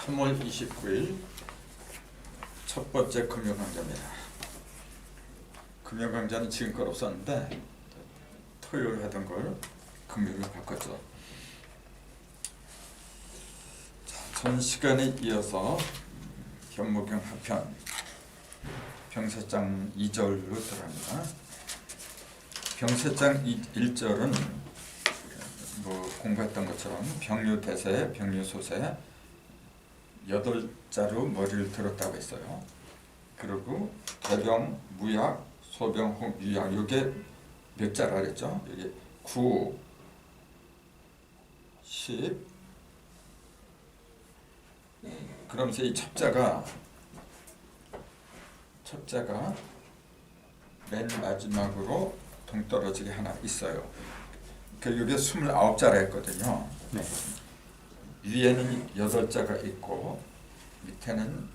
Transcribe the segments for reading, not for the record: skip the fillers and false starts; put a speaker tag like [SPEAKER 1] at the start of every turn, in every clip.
[SPEAKER 1] 3월 29일 첫 번째 금요 강좌입니다. 금요 강좌는 지금껏 없었는데 토요일 하던 걸 금요일로 바꿨죠. 전 시간에 이어서 현무경 하편 병세장 2절로 들어갑니다. 병세장 1절은 공부했던 것처럼 병유대세, 병유소세 8자로 머리를 들었다고 했어요. 그리고 대병, 무약, 소병, 혹, 유약 이게 몇 자라 그랬죠? 이게 9, 10 그러면서 이 첩자가 맨 마지막으로 동떨어지게 하나 있어요. 이게 29자라 했거든요.
[SPEAKER 2] 네.
[SPEAKER 1] 위에는 8자가 있고 밑에는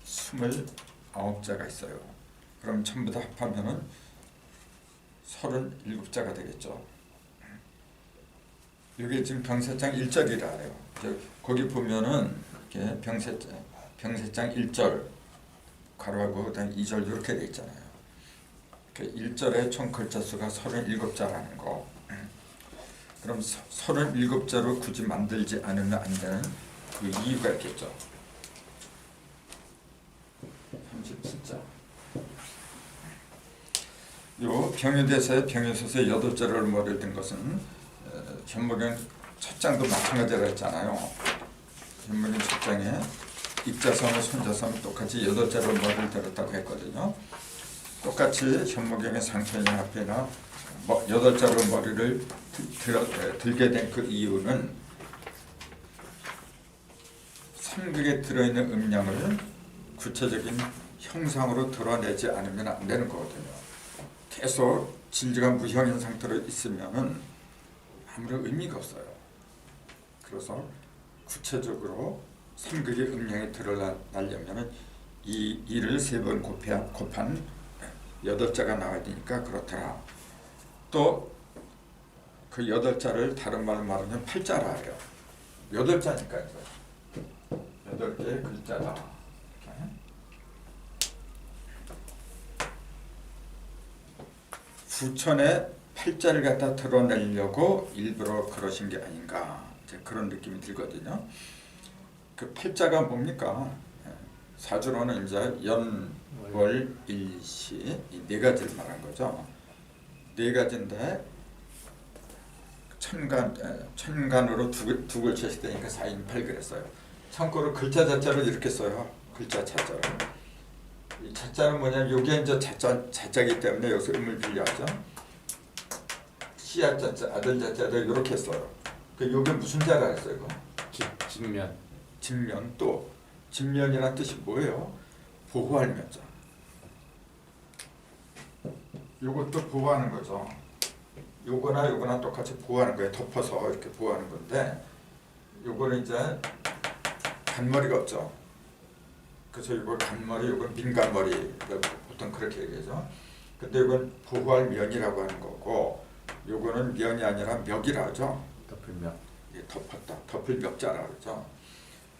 [SPEAKER 1] 29자가 있어요. 그럼 전부 다 합하면은 37자가 되겠죠. 이게 지금 병세장 1절이라 해요. 거기 보면은 이렇게 병세장 1절 괄호하고 그다음 2절 이렇게 돼 있잖아요. 1절의 총 글자 수가 37자라는 거. 그럼 37자로 굳이 만들지 않으면 안 되는 그 이유가 있겠죠. 37자. 요 병유대세, 병유소세 8자를 머리를 든 것은 현무경 첫 장도 마찬가지라 했잖아요. 현무경 첫 장에 입자성과 손자성이 똑같이 8자로 머리를 들었다고 했거든요. 똑같이 현무경의 상편이나 합편이나 8자로 머리를 들게 된 그 이유는 삼극에 들어있는 음량을 구체적인 형상으로 드러내지 않으면 안 되는 거거든요. 계속 진리가 무형인 상태로 있으면은 아무런 의미가 없어요. 그래서 구체적으로 삼극의 음량이 드러나려면은 이 일을 3번 곱한 8자가 나와야 되니까 그렇더라. 또 그 8자를 다른 말로 말하면 8자라 해요. 8자니까 8개의 글자다. 부천에 8자를 갖다 드러내려고 일부러 그러신 게 아닌가, 이제 그런 느낌이 들거든요. 그 8자가 뭡니까? 사주로는 이제 연, 월, 일시 이 4가지를 말한 거죠. 4가지인데 천간으로 두 글자씩 되니까 4인 8 그랬어요. 참고로 글자 자자를 이렇게 써요. 글자 자자를. 이 자자는 뭐냐면 이게 이제 자자기 때문에 여기서 음을 빌려하죠. 씨앗 자자, 아들 자자를 이렇게 써요. 이게 무슨 자라 했어요? 이거?
[SPEAKER 2] 직면.
[SPEAKER 1] 직면. 또 직면이라는 뜻이 뭐예요? 보호할 면자. 요것도 보호하는 거죠. 요거나 똑같이 보호하는 거예요. 덮어서 이렇게 보호하는 건데, 요거는 이제 간머리가 없죠. 그래서 이거 간머리, 요건 민간머리, 보통 그렇게 얘기하죠. 근데 이건 보호할 면이라고 하는 거고, 요거는 면이 아니라 멱이라 하죠.
[SPEAKER 2] 덮을면.
[SPEAKER 1] 덮었다, 덮을 멱자라 그러죠.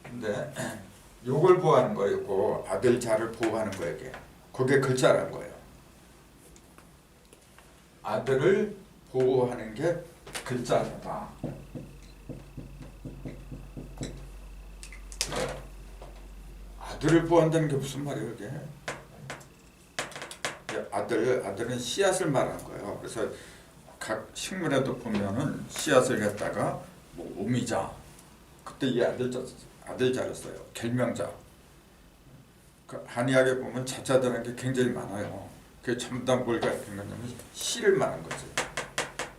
[SPEAKER 1] 근데 요걸 보호하는 거였고, 아들 자를 보호하는 거예요. 그게 글자라는 거예요. 아들을 보호하는 게 글자다. 아들을 보호한다는 게 무슨 말이에요, 이게? 아들은 씨앗을 말하는 거예요. 그래서 각 식물에도 보면은 씨앗을 갖다가 오미자, 그때 이 아들자를 써요. 결명자. 그 한의학에 보면 자자들한 게 굉장히 많아요. 그게 전부 다 뭘 가리키는 거냐면 씨를 말하는 거지.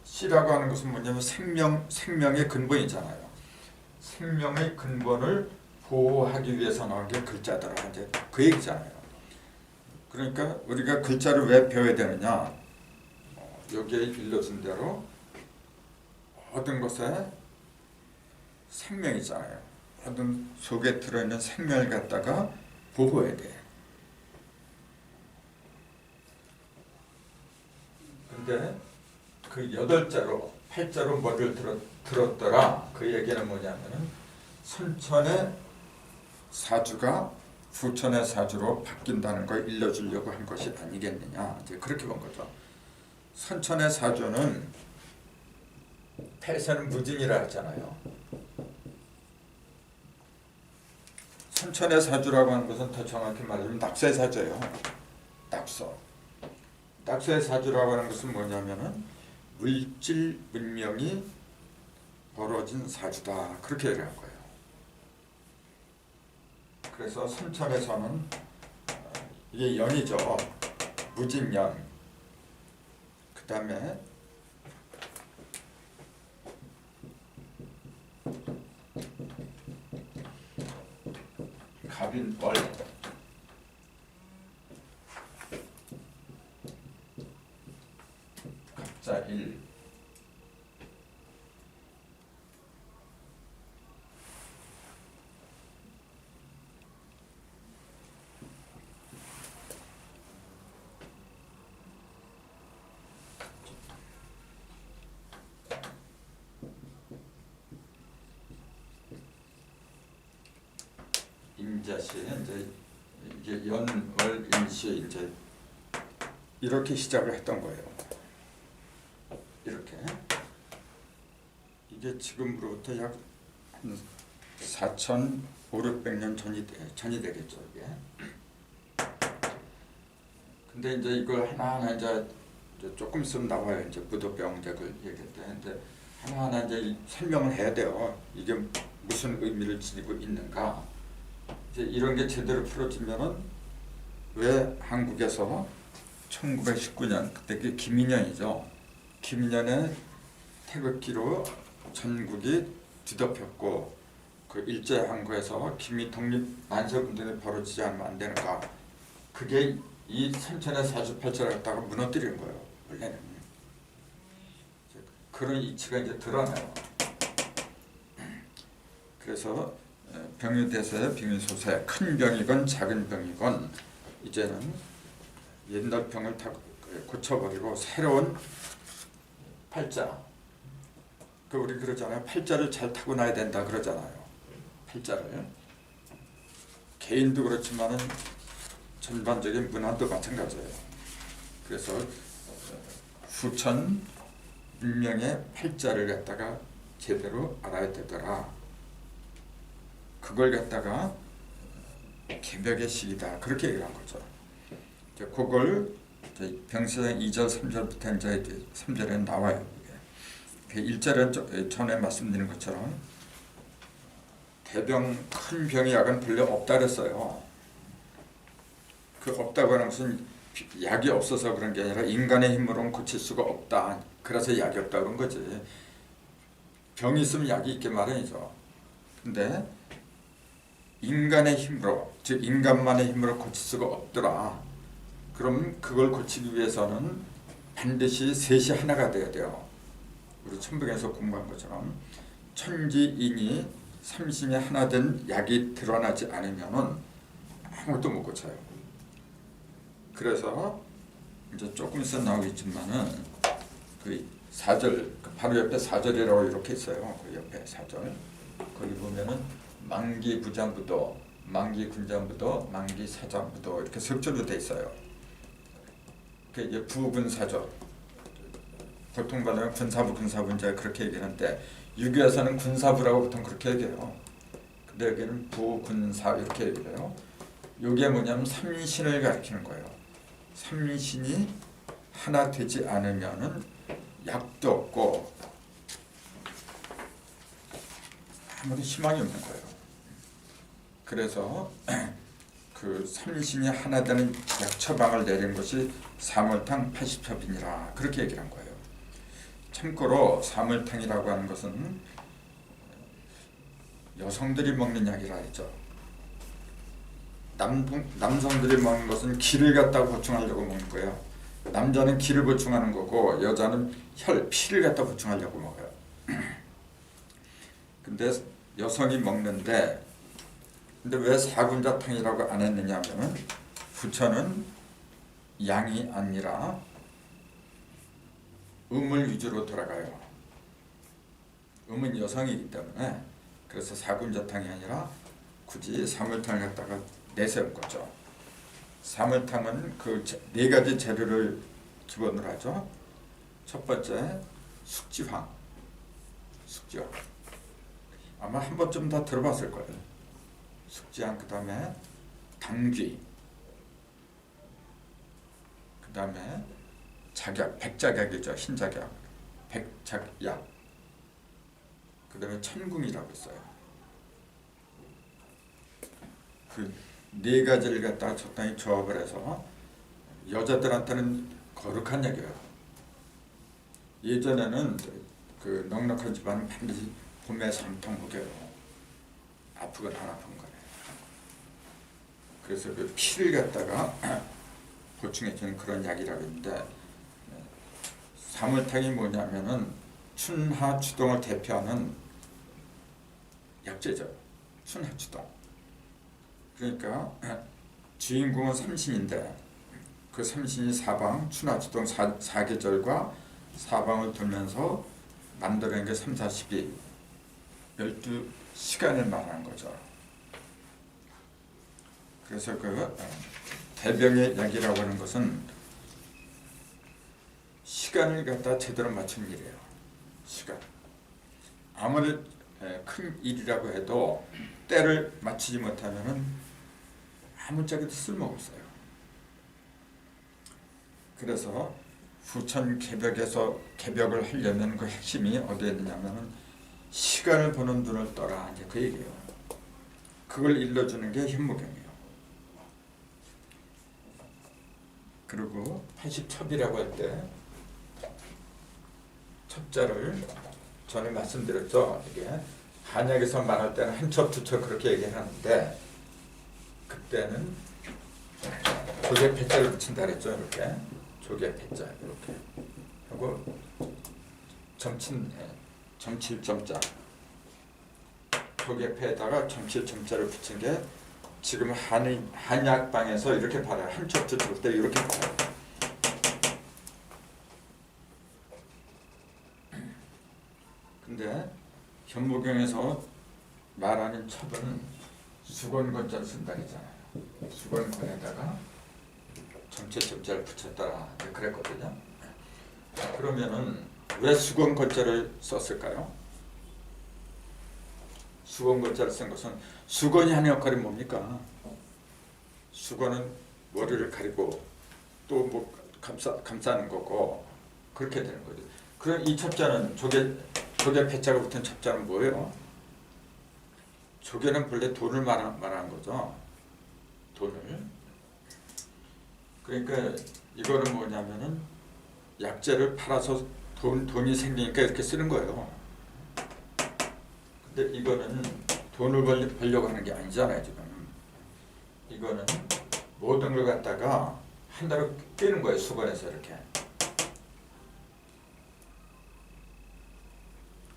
[SPEAKER 1] 씨라고 하는 것은 뭐냐면 생명의 근본이잖아요. 생명의 근본을 보호하기 위해서 나온 게 글자더라. 이제 그 얘기잖아요. 그러니까 우리가 글자를 왜 배워야 되느냐? 여기에 일러준 대로 모든 것에 생명이잖아요. 모든 속에 들어있는 생명을 갖다가 보호해야 돼. 근데 그 8자로 8자로 머리를 들었더라. 그 얘기는 뭐냐면은 선천에 사주가 후천의 사주로 바뀐다는 걸 일러주려고 한 것이 아니겠느냐, 이제 그렇게 본 거죠. 선천의 사주는 태세는 무진이라 했잖아요. 선천의 사주라고 하는 것은 더 정확히 말하면 낙서의 사주예요. 낙서. 낙서의 사주라고 하는 것은 뭐냐면은 물질 문명이 벌어진 사주다, 그렇게 얘기한 거예요. 그래서 선천에서는 이게 연이죠. 무진연. 그 다음에 갑인월, 갑자일, 임자시, 이제 이게 연월일시 이제 이렇게 시작을 했던 거예요. 이렇게 이게 지금으로부터 약 4,500년 전이 되겠죠, 이게. 근데 이제 이걸 하나하나 이제 조금 있으면 나와요. 이제 부도병작을 얘기할 때. 근데 하나하나 이제 설명을 해야 돼요. 이게 무슨 의미를 지니고 있는가. 이제 이런 게 제대로 풀어지면은 왜 한국에서 1919년 그때 그 김인년이죠. 김인년의 태극기로 전국이 뒤덮였고 그 일제항구에서 김이 독립 만세운동이 벌어지지 않으면 안 되는가. 그게 이 선천의 사주팔자를 갖다가 무너뜨리는 거예요. 원래는 그런 이치가 이제 드러나요. 그래서 병유대세, 병유소세, 큰 병이건 작은 병이건 이제는 옛날 병을 다 고쳐버리고 새로운 팔자. 그 우리 그러잖아요. 팔자를 잘 타고나야 된다 그러잖아요. 팔자를. 개인도 그렇지만은 전반적인 문화도 마찬가지예요. 그래서 후천 문명의 팔자를 갖다가 제대로 알아야 되더라. 그걸 갖다가 개벽의 시기다, 그렇게 얘기를 한 거죠. 이제 그걸 병세상 2절 3절부터 이제 3절에 나와요. 그 1절은 전에 말씀드린 것처럼 대병 큰 병이 약은 본래 없다 그랬어요. 그 없다고 하는 것은 약이 없어서 그런 게 아니라 인간의 힘으로는 고칠 수가 없다. 그래서 약이 없다 그런 거지. 병이 있으면 약이 있게 마련이죠. 근데 인간의 힘으로, 즉 인간만의 힘으로 고칠 수가 없더라. 그럼 그걸 고치기 위해서는 반드시 셋이 하나가 돼야 돼요. 우리 천북에서 공부한 것처럼 천지인이 삼신이 하나 된 약이 드러나지 않으면은 아무것도 못 고쳐요. 그래서 이제 조금 있어 나오겠지만은 그 4절, 바로 옆에 4절이라고 이렇게 있어요. 그 옆에 4절. 거기 보면은 만기부장부도, 만기군장부도, 만기사장부도 이렇게 석조로 돼 있어요. 그 이제 부군사죠. 보통 말하면 군사부, 군사부 이제 그렇게 얘기하는데 유교에서는 군사부라고 보통 그렇게 얘기해요. 근데 여기는 부군사 이렇게 얘기해요. 이게 뭐냐면 삼신을 가리키는 거예요. 삼신이 하나 되지 않으면은 약도 없고 아무리 희망이 없는 거예요. 그래서 그 삼신이 하나 되는 약 처방을 내린 것이 사물탕 80첩이니라, 그렇게 얘기를 한 거예요. 참고로 사물탕이라고 하는 것은 여성들이 먹는 약이라 했죠. 남성들이 먹는 것은 기를 갖다 보충하려고 먹는 거예요. 남자는 기를 보충하는 거고 여자는 피를 갖다 보충하려고 먹어요. 근데 여성이 먹는데, 근데 왜 사군자탕이라고 안 했느냐 하면은 부처는 양이 아니라 음을 위주로 돌아가요. 음은 여성이기 때문에. 그래서 사군자탕이 아니라 굳이 사물탕을 갖다가 내세운 거죠. 사물탕은 그 네 가지 재료를 기본으로 하죠. 첫 번째 숙지황, 숙지황. 아마 한 번쯤 다 들어봤을 거예요. 숙지황, 그 다음에 당귀, 그 다음에 작약, 백작약이죠. 흰작약, 백작약. 그 다음에 천궁이라고 있어요. 그 네 가지를 갖다가 적당히 조합을 해서 여자들한테는 거룩한 약이에요. 예전에는 그 넉넉한 집안은 반드시 봄에 삼통 먹여요. 아프건 안 아픈 거네. 그래서 그 피를 갖다가 보충해주는 그런 약이라고 있는데, 사물탕이 뭐냐면은 춘하 추동을 대표하는 약재죠. 춘하 추동. 그러니까 주인공은 삼신인데 그 삼신이 사방 춘하 추동 사계절과 사방을 돌면서 만들어낸 게 3, 40일 12시간을 말하는 거죠. 그래서 그 대병의 약이라고 하는 것은 시간을 갖다 제대로 맞춘 일이에요. 시간. 아무리 큰 일이라고 해도 때를 맞추지 못하면은 아무짝에도 쓸모가 없어요. 그래서 후천 개벽에서 개벽을 하려면 그 핵심이 어디에 있느냐면은 시간을 보는 눈을 떠라, 이제 그 얘기예요. 그걸 일러주는 게 현무경이에요. 그리고 80첩이라고 할 때 첩자를 전에 말씀드렸죠. 이게 한약에서 말할 때는 한 첩, 두 첩 그렇게 얘기를 하는데, 그때는 조개 패자를 붙인다 그랬죠. 이렇게 조개 패자 이렇게 하고 점칠점자 조개 패에다가 점칠점자를 붙인 게 지금 한약방에서 이렇게 팔아요. 한 첩, 두 첩 때 이렇게 팔아요. 근데 현무경에서 말하는 첩은 수건건자를 쓴다 했잖아요. 수건건에다가 점자를 붙였더라 그랬거든요. 그러면은 왜 수건건자를 썼을까요? 수건건자를 쓴 것은 수건이 하는 역할이 뭡니까? 수건은 머리를 가리고 또 뭐 감싸는 거고 그렇게 되는 거죠. 그럼 이 첩자는 조개 패자가 붙은 첩자는 뭐예요? 조개는 본래 돈을 말하는 거죠. 돈을. 그러니까 이거는 뭐냐면은 약재를 팔아서 돈이 생기니까 이렇게 쓰는 거예요. 근데 이거는 돈을 벌려고 하는 게 아니잖아요, 지금. 이거는 모든 걸 갖다가 하나로 끼는 거예요, 수건에서 이렇게.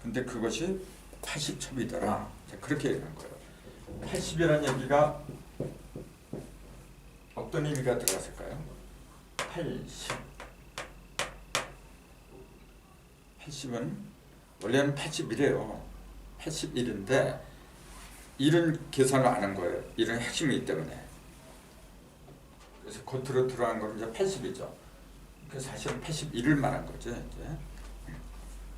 [SPEAKER 1] 근데 그것이 80첩이더라. 그렇게 얘기한 거예요. 80이라는 얘기가 어떤 의미가 들어갔을까요? 80은 원래는 81이에요. 81인데 이런 계산을 안 한 거예요. 이런 핵심이기 때문에. 그래서 겉으로 들어간 건 이제 80이죠. 그 사실은 81을 말한 거죠. 이제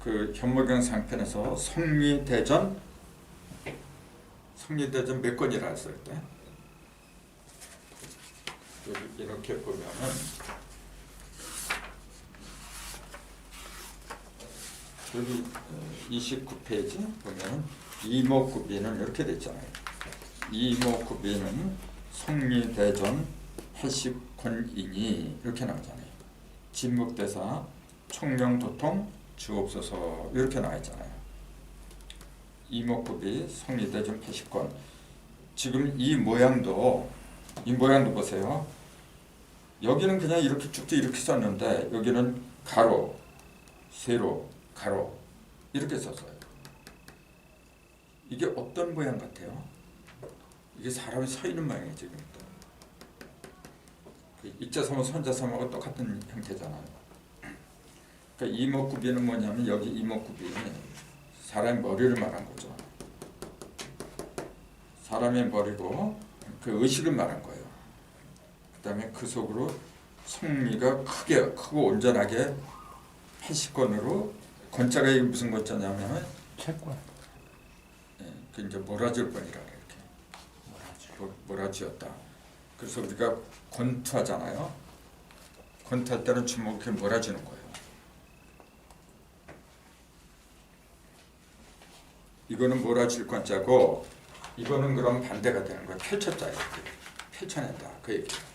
[SPEAKER 1] 그 현무경 상편에서 성리대전 몇 건이라 했을 때 이렇게 보면은 여기 29페이지 보면 이목구비는 이렇게 돼 있잖아요. 이목구비는 성리대전 80권이니 이렇게 나오잖아요. 진묵대사 총명도통 주옵소서 이렇게 나와 있잖아요. 이목구비 성리대전 80권. 지금 이 모양도 보세요. 여기는 그냥 이렇게 쭉쭉 이렇게 썼는데 여기는 가로, 세로, 가로 이렇게 썼어요. 이게 어떤 모양 같아요? 이게 사람이 서 있는 모양이에요. 지금 입자섬하고 선자섬하고 똑같은 형태잖아요. 그러니까 이목구비는 뭐냐면 여기 이목구비는 사람의 머리를 말한 거죠. 사람의 머리고 그 의식을 말한 거예요. 그 다음에 그 속으로 성리가 크고 온전하게 80권으로 권자가 이게 무슨 권자냐면
[SPEAKER 2] 채권.
[SPEAKER 1] 그 이제 몰아줄 권이라 이렇게 몰아주었다. 그래서 우리가 권투하잖아요. 권투할 때는 주먹 이렇게 몰아주는 거예요. 이거는 몰아줄 권자고 이거는 그럼 반대가 되는 거예요. 펼쳤다 이렇게 펼쳐낸다 그 얘기예요.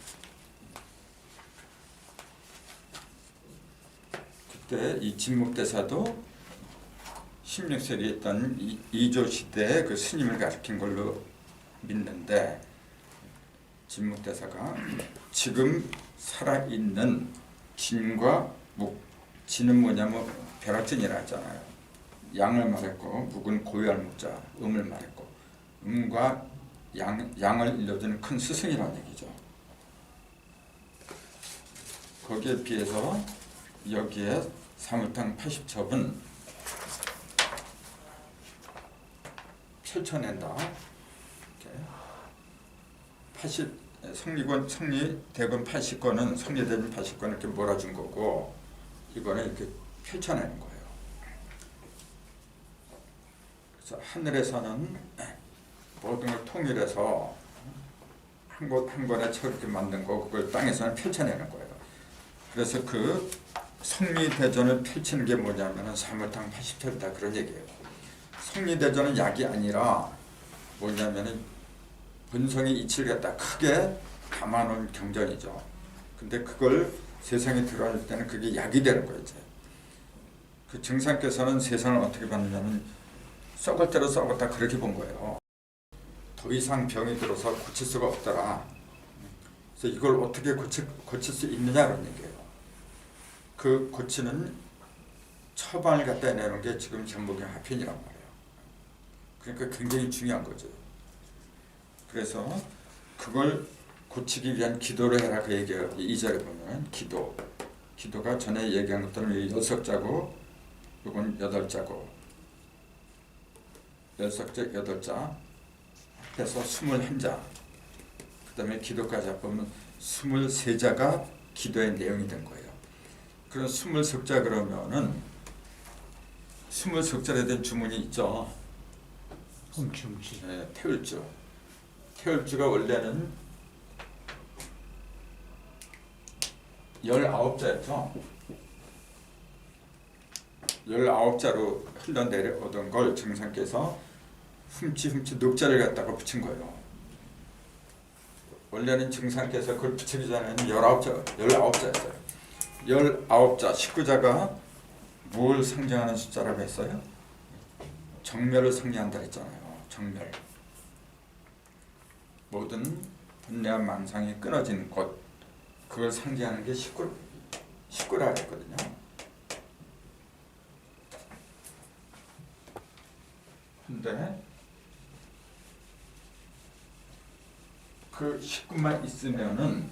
[SPEAKER 1] 그때 이 진묵대사도 16세기에 있던 이조 시대의 그 스님을 가리킨 걸로 믿는데 진묵대사가 지금 살아있는 진과 묵, 진은 뭐냐면 벼락진이라 했잖아요. 양을 말했고 묵은 고유할 묵자, 음을 말했고 음과 양을 일러주는 큰 스승이라는 얘기죠. 거기에 비해서 여기에 사물탕 80첩은 펼쳐낸다. 성리대군 80권은 성리대군 80권을 이렇게 몰아준 거고 이거는 이렇게 펼쳐내는 거예요. 그래서 하늘에서는 모든 걸 통일해서 한 권의 쳐 이렇게 만든 거 그걸 땅에서는 펼쳐내는 거예요. 그래서 그 성리대전을 펼치는 게 뭐냐면은 사물탕 80첩이다 그런 얘기예요. 성리대전은 약이 아니라 뭐냐면은 본성의 이치를 갖다 크게 담아놓은 경전이죠. 근데 그걸 세상에 드러낼 때는 그게 약이 되는 거예요. 이제 그 증상께서는 세상을 어떻게 봤느냐면 썩을 대로 썩었다 그렇게 본 거예요. 더 이상 병이 들어서 고칠 수가 없더라. 그래서 이걸 어떻게 고칠 수 있느냐는 얘기예요. 그 고치는 처방을 갖다 내는 게 지금 전복의 화편이란 말이에요. 그러니까 굉장히 중요한 거죠. 그래서 그걸 고치기 위한 기도를 해라 그 얘기예요. 2절에 보면 기도가 전에 얘기한 것들은 6자고 이건 8자고 6자 8자 해서 21자 그 다음에 기도까지 합하면 23자가 기도의 내용이 된 거예요. 그런 20석자 그러면은 20석자에 대한 주문이 있죠.
[SPEAKER 2] 훔치.
[SPEAKER 1] 네, 태울주가 원래는 19자였죠. 19자로 흘러내려오던 걸 증상께서 훔치 늑자를 갖다가 붙인 거예요. 원래는 증상께서 그걸 붙이기 전에는 19자였어요. 19자, 19자가 뭘 상징하는 숫자라고 했어요? 정멸을 상징한다 했잖아요. 정멸. 모든 분내와 망상이 끊어지는 것, 그걸 상징하는 게 19라 했거든요. 근데 그 19만 있으면은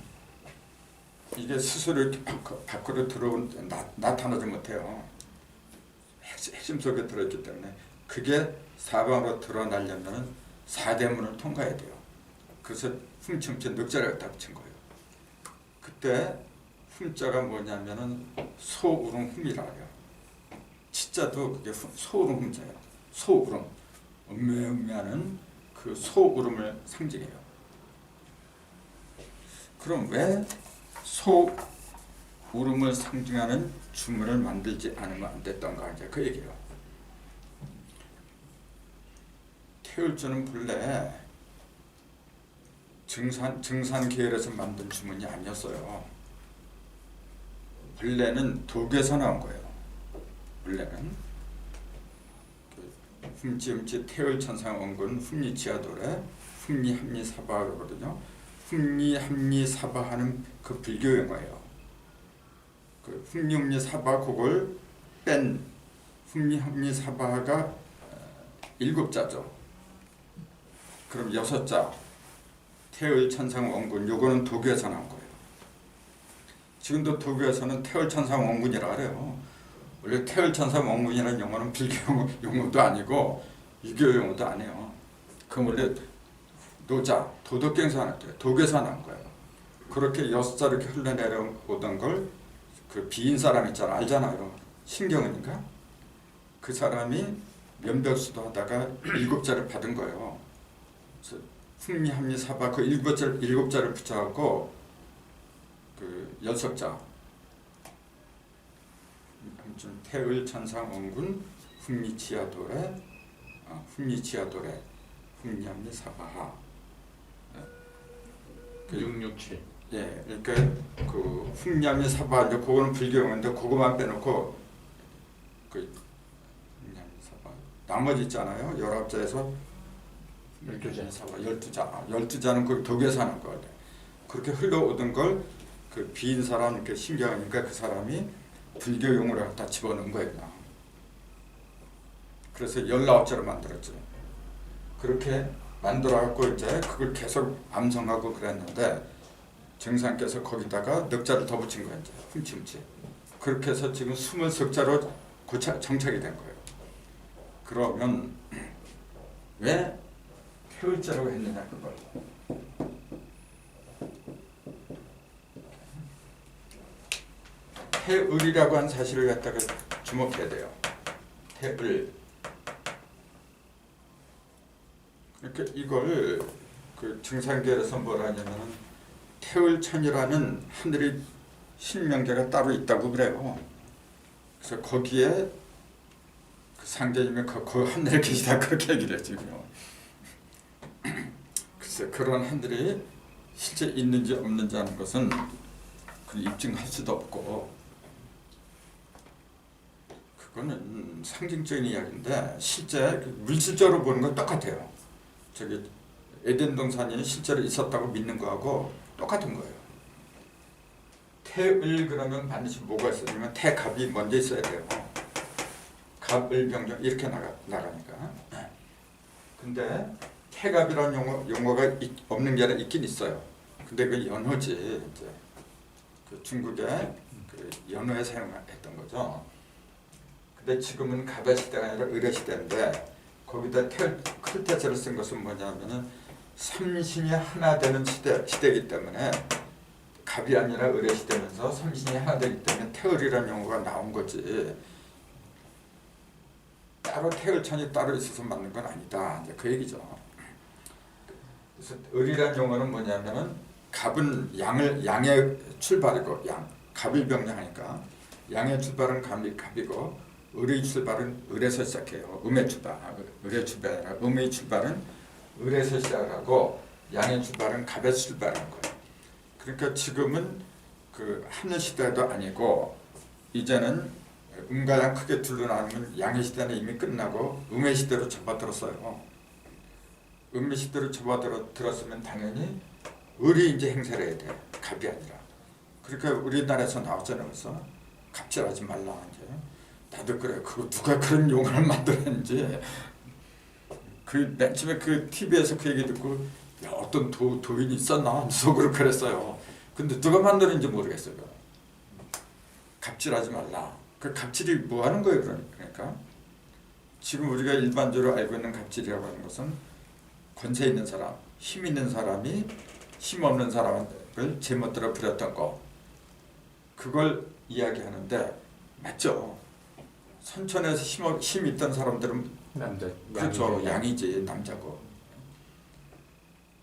[SPEAKER 1] 이게 스스로 이렇게 밖으로 나타나지 못해요. 핵심 속에 들어있기 때문에 그게 사방으로 드러나려면 4대문을 통과해야 돼요. 그래서 훔치 늑자를 갖다 붙인 거예요. 그때 훔자가 뭐냐면은 소우름 훔이라 해요. 치자도 그게 소우름 훔자예요. 소우름, 음매하는 그 소우름을 상징해요. 그럼 왜 소우름을 상징하는 주문을 만들지 않으면 안 됐던가 이제 그 얘기예요. 태울주는 본래 증산 계열에서 만든 주문이 아니었어요. 본래는 독에서 나온 거예요. 본래는 훔치 태울천상 원군 훔리지하도래 훔리합리사바 그러거든요. 훔리합리사바하는 그 불교 용어예요. 그 훔리합리사바 그걸 뺀 훔리합리사바가 7자죠. 그럼 6자 태울천상 원군 요거는 도교에서 나온 거예요. 지금도 도교에서는 태울천상 원군이라 그래요. 원래 태울천상 원군이라는 용어는 불교 용어도 아니고 유교 용어도 아니에요. 그 원래 노자, 도덕경에서 나온 거예요. 독에서 나온 거예요. 그렇게 6자 이렇게 흘러내려오던 걸 그 비인 사람 있잖아, 알잖아요. 신경은인가? 그 사람이 면벽수도 하다가 7자를 받은 거예요. 그래서 흥미, 합리, 사바 그 7자를 붙여갖고 그 6자 아무튼 태을, 천상, 원군, 흥미, 치아도래, 흥미, 치아도래, 흥미, 합리, 사바하.
[SPEAKER 2] 667.
[SPEAKER 1] 예, 그러니까 그 흥미, 사바 이제 그거는 불교용인데 그거만 빼놓고 그 흥미, 사바 나머지 있잖아요. 19자에서
[SPEAKER 2] 12자.
[SPEAKER 1] 사바 12자는 그 독에서 하는 거예요. 그렇게 흘러오던 걸 그 비인 사람 이렇게 신경하니까 그 사람이 불교용으로 갖다 집어넣은 거예요. 그래서 19자로 만들었죠. 그렇게 만들어갖고 이제 그걸 계속 암송하고 그랬는데 정상께서 거기다가 넉자를 더 붙인 거예요. 이제 훔치훔치. 그렇게 해서 지금 20석자로 정착이 된 거예요. 그러면 왜 태을자라고 했느냐 그걸. 태을이라고 한 사실을 갖다가 주목해야 돼요. 태을. 이렇게 이걸 그 증상계에서 뭐라 하냐면은 태을천이라는 하늘의 신명계가 따로 있다고 그래요. 그래서 거기에 그 상제님이 그 하늘에 계시다 그렇게 얘기를 했죠. 글쎄 그런 하늘이 실제 있는지 없는지 하는 것은 그 입증할 수도 없고 그거는 상징적인 이야기인데 실제 물질적으로 보는 건 똑같아요. 저기 에덴 동산이 실제로 있었다고 믿는 거하고 똑같은 거예요. 태을 그러면 반드시 뭐가 있어야냐면 태갑이 먼저 있어야 돼요. 갑을병정 이렇게 나가니까. 근데 태갑이라는 용어가 없는 게 아니라 있긴 있어요. 근데 그 연호지 이제 그 중국의 그 연호에 사용했던 거죠. 근데 지금은 갑의 시대가 아니라 을의 시대인데 거기다 클테자를 쓴 것은 뭐냐면은 삼신이 하나 되는 시대이기 때문에 갑이 아니라 을의 시대면서 삼신이 하나 되기 때문에 태을이라는 용어가 나온 거지. 따로 태을천이 따로 있어서 맞는 건 아니다. 이제 그 얘기죠. 그래서 을이라는 용어는 뭐냐면은 갑은 양의 출발이고 갑이 병량하니까 양의 출발은 갑이고 을의 출발은 을에서 시작해요. 을의 출발이 아니라 음의 출발은 을에서 시작하고 양의 출발은 갑에서 출발하는 거예요. 그러니까 지금은 그 하늘 시대도 아니고 이제는 음과 양 크게 둘러나누면 양의 시대는 이미 끝나고 음의 시대로 접어들었어요. 음의 시대로 접어들었으면 당연히 을이 이제 행세를 해야 돼요. 갑이 아니라. 그러니까 우리나라에서 나왔잖아요. 그래서 갑질하지 말라 이제. 다들 그래. 그거 누가 그런 용어를 만들었는지. 그 맨 처음에 그 TV에서 그 얘기 듣고 야, 어떤 도인이 있었나 속으로 그랬어요. 근데 누가 만들었는지 모르겠어요. 갑질하지 말라. 그 갑질이 뭐 하는 거예요, 그러니까? 지금 우리가 일반적으로 알고 있는 갑질이라고 하는 것은 권세 있는 사람, 힘 있는 사람이 힘 없는 사람을 제멋대로 부렸던 거. 그걸 이야기하는데 맞죠? 선천에서 힘 있던 사람들은
[SPEAKER 2] 남자.
[SPEAKER 1] 그렇죠. 양이지 남자고.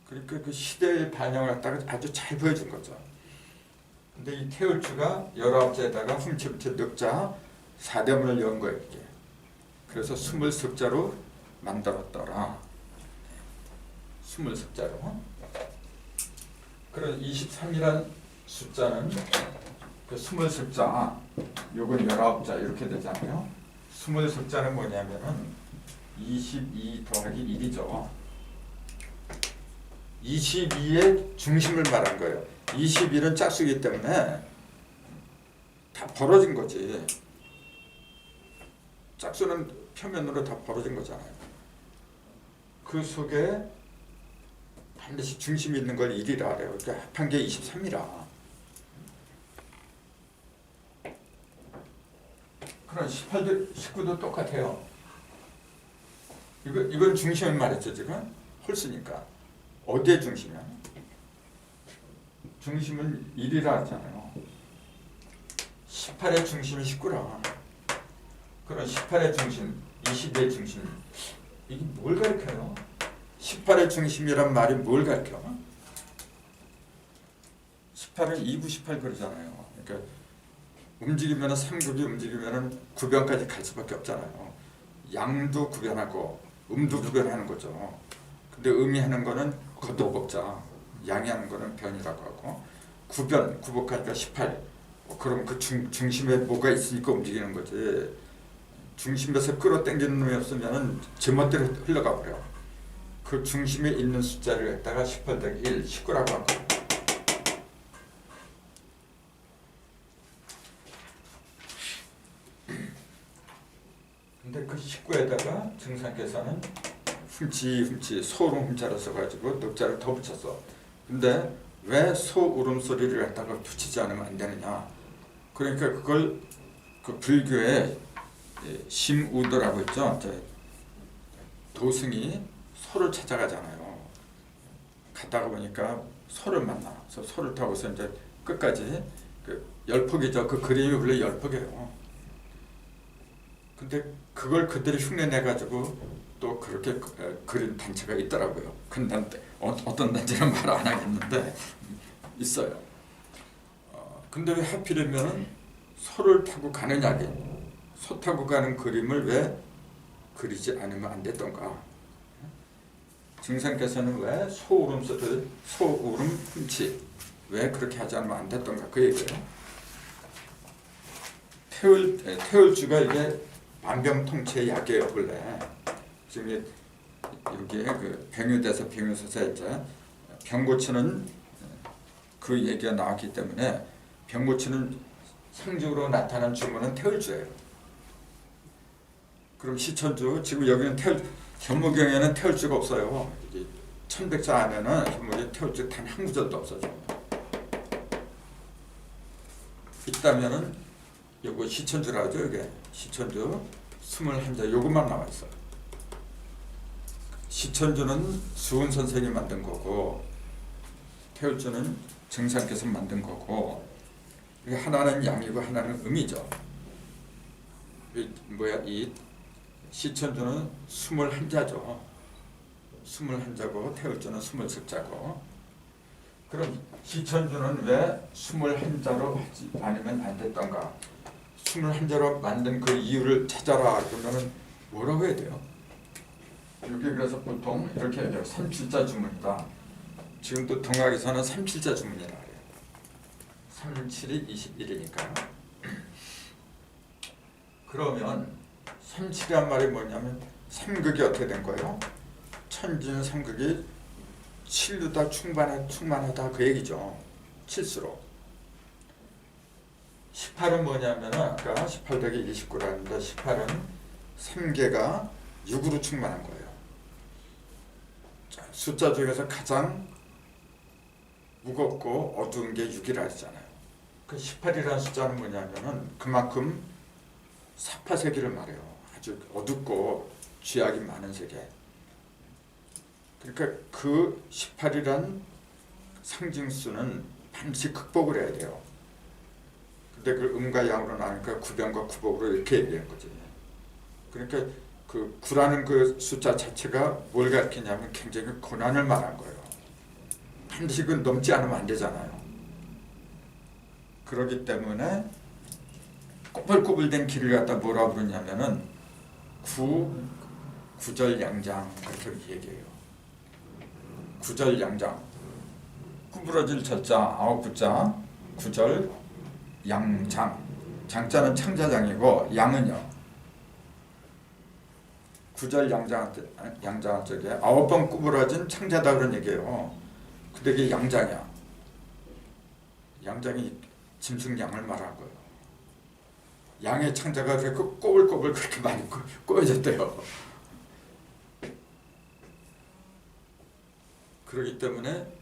[SPEAKER 1] 그러니까 그 시대의 반영을 갖다가 아주 잘 보여준 거죠. 근데 이 태을주가 19자에다가 훔치훔치 넉자 4대문을 연 거예요. 이게. 그래서 20석자로 만들었더라. 20석자로. 그런 23이란 숫자는 그 20석자, 요건 19자 이렇게 되잖아요. 20석자는 뭐냐면은 22 더하기 1이죠. 22의 중심을 말한 거예요. 21은 짝수이기 때문에 다 벌어진 거지. 짝수는 표면으로 다 벌어진 거잖아요. 그 속에 반드시 중심이 있는 걸 1이라 그래요. 그러니까 합한 게 23이라. 그럼 18도, 19도 똑같아요. 이건 중심을 말했죠, 지금. 홀수니까. 어디에 중심이야? 중심은 1이라 하잖아요. 18의 중심이 19라. 그럼 18의 중심, 22의 중심, 이게 뭘 가르쳐요? 18의 중심이란 말이 뭘 가르쳐? 18은 2, 9, 18 그러잖아요. 그러니까 움직이면 3극이 움직이면 구변까지 갈 수밖에 없잖아요. 양도 구변하고 음도 구변하는 거죠. 근데 음이 하는 거는 겉도복자, 양이 하는 거는 변이라고 하고, 구변, 구복하니까 18. 그럼 그 중심에 뭐가 있으니까 움직이는 거지. 중심에서 끌어당기는 놈이 없으면 제멋대로 흘러가 버려. 그 중심에 있는 숫자를 갖다가 18 더하기 1, 19라고 하고. 근데 그 19에다가 증상계산은 훔치 소름 훔자를 써가지고 넉자를 더 붙였어. 근데 왜 소울음소리를 갖다가 붙이지 않으면 안 되느냐? 그러니까 그걸 그 불교의 심우도라고 있죠. 도승이 소를 찾아가잖아요. 갔다가 보니까 소를 만나. 그래서 소를 타고서 이제 끝까지 그 열폭이죠. 그 그림이 원래 열폭이에요. 근데 그걸 그들이 흉내내가지고 또 그렇게 그린 단체가 있더라고요. 큰 단체, 어떤 단체는 말 안 하겠는데 있어요. 근데 왜 하필이면은 소를 타고 가느냐? 소 타고 가는 그림을 왜 그리지 않으면 안 됐던가? 증상께서는 왜 소울음소를 소울음 훔치 왜 그렇게 하지 않으면 안 됐던가? 그 얘기예요. 태울주가 이게 만병통치의 약이에요 원래. 지금 여기에 그 병유대사 병유서사에 있죠. 병 고치는 그 얘기가 나왔기 때문에 병 고치는 상징으로 나타난 주문은 태울주예요. 그럼 시천주 지금 여기는 현무경에는 태울주가 없어요. 천백자 안에는 현무에 태울주 단 한 구절도 없어요. 있다면은 요거 시천주라 하죠. 이게 시천주 21자 요것만 나와 있어요. 시천주는 수은 선생이 만든 거고 태울주는 정상께서 만든 거고, 하나는 양이고 하나는 음이죠. 이 시천주는 21자죠. 21자고 태울주는 23자고. 그럼 시천주는 왜 21자로 하지 않으면 안 됐던가? 21자로 만든 그 이유를 찾아라 그러면은 뭐라고 해야 돼요? 여기 그래서 보통 이렇게 해요. 37자 주문이다. 지금도 동학에서는 37자 주문이라 그래요. 37이 21이니까. 그러면 37이란 말이 뭐냐면 3극이 어떻게 된 거예요? 천진 3극이 7루다 충만하다 그 얘기죠. 7수로. 18은 뭐냐면 아까 18 더하기 29라는데 18은 3개가 6으로 충만한 거예요. 자, 숫자 중에서 가장 무겁고 어두운 게 6이라 했잖아요. 그 18이라는 숫자는 뭐냐면은 그만큼 사파세계를 말해요. 아주 어둡고 쥐약이 많은 세계. 그러니까 그 18이란 상징수는 반드시 극복을 해야 돼요. 근데 그 음과 양으로 나니까 구변과 구복으로 이렇게 얘기하는 거지. 그러니까 그 9라는 그 숫자 자체가 뭘 가르치냐면 굉장히 고난을 말한 거예요. 반드시 그 넘지 않으면 안 되잖아요. 그렇기 때문에 꼬불꼬불된 길을 갖다 뭐라 부르냐면은 구절양장 그렇게 얘기해요. 구절양장, 구부러질 절자 9구자 구절 양장. 장자는 창자장이고 양은요 구절 양장 쪽에 9번 구부러진 창자다 그런 얘기예요. 근데 그게 양장이야. 양장이 짐승양을 말한 거예요. 양의 창자가 그렇게 꼬불꼬불 그렇게 많이 꼬여졌대요. 그렇기 때문에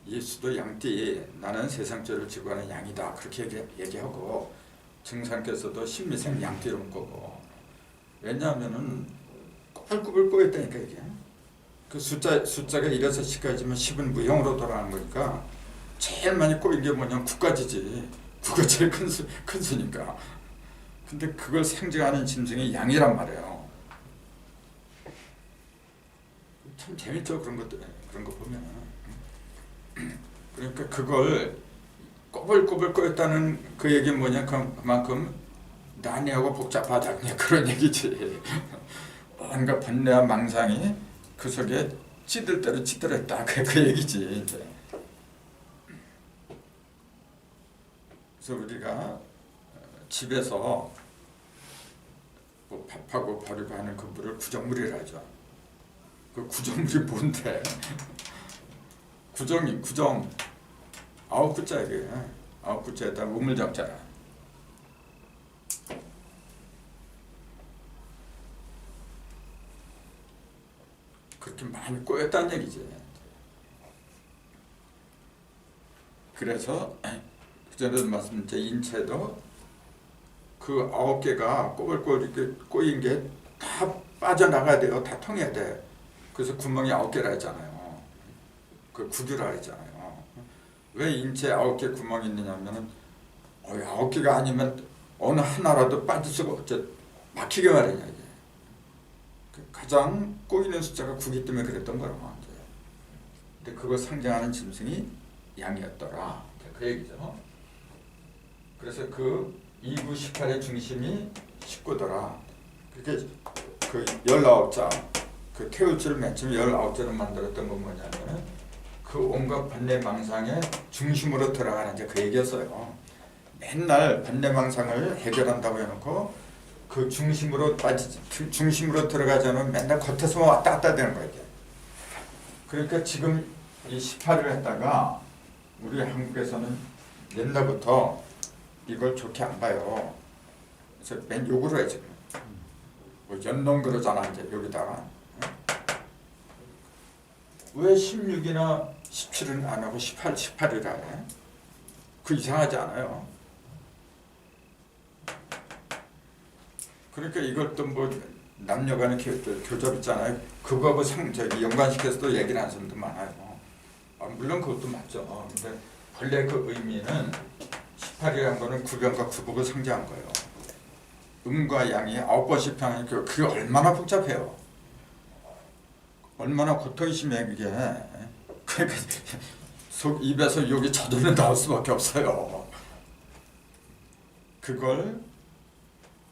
[SPEAKER 1] 예수도 양띠 나는 세상죄를 지고 가는 양이다 그렇게 얘기하고, 증상께서도 신미생 양띠로 온 거고. 왜냐하면은 꼬불꼬불 꼬였다니까 이게. 그 숫자가 1에서 10까지면 10은 무형으로 돌아가는 거니까 제일 많이 꼬인 게 뭐냐면 9까지지. 9가 제일 큰 수니까. 근데 그걸 상징하는 짐승이 양이란 말이에요. 참 재밌죠, 그런 것들, 그런 거 보면. 그러니까 그걸 꼬불꼬불 꼬였다는 그 얘기는 뭐냐, 그만큼 난해하고 복잡하다, 그냥 그런 얘기지. 뭔가 번뇌와 망상이 그 속에 찌들 대로 찌들었다, 그 얘기지. 이제. 그래서 우리가 집에서 뭐 밥하고 버리고 하는 그 물을 구정물이라 하죠. 그 구정물이 뭔데? 구정 9구자 이게 9구자에다 우물정자라. 그렇게 많이 꼬였다는 얘기지. 그래서 그전에도 말씀드린 인체도 그 9개가 꼬불꼬불 이렇게 꼬인 게 다 빠져나가야 돼요. 다 통해야 돼. 그래서 구멍이 9개라 했잖아요. 그 구규라 했잖아요. 왜 인체에 9개 구멍이 있느냐면은 9개가 아니면 어느 하나라도 빠질 수가 없죠. 막히게 말이냐 이게. 가장 꼬이는 숫자가 9기 때문에 그랬던 거라고. 근데 그걸 상징하는 짐승이 양이었더라. 그 얘기죠. 그래서 그 2구 18의 중심이 19더라. 그게 그 19자, 그 태우줄 맨 처음 19자를 만들었던 건 뭐냐면 그 온갖 번뇌망상의 중심으로 들어가는 이제 그 얘기였어요. 맨날 번뇌망상을 해결한다고 해놓고 그 중심으로 중심으로 들어가지 않으면 맨날 겉에서만 왔다 갔다 되는 거예요. 이게. 그러니까 지금 이 18을 했다가 우리 한국에서는 옛날부터 이걸 좋게 안 봐요. 그래서 맨 욕으로 해 지금. 뭐 연놈 그러잖아 이제 여기다가. 왜 16이나 17은 안 하고 18이라 해? 그 이상하지 않아요? 그러니까 이걸 또 뭐 남녀간의 교접 있잖아요. 그거하고 연관시켜서도 얘기를 하는 사람도 많아요. 물론 그것도 맞죠. 근데 본래 그 의미는 18이라는 거는 구변과 구복을 상징한 거예요. 음과 양이 9번씩 평하니까 그게 얼마나 복잡해요. 얼마나 고통이 심해 그게. 그러니까 입에서 욕이 저절로 나올 수밖에 없어요. 그걸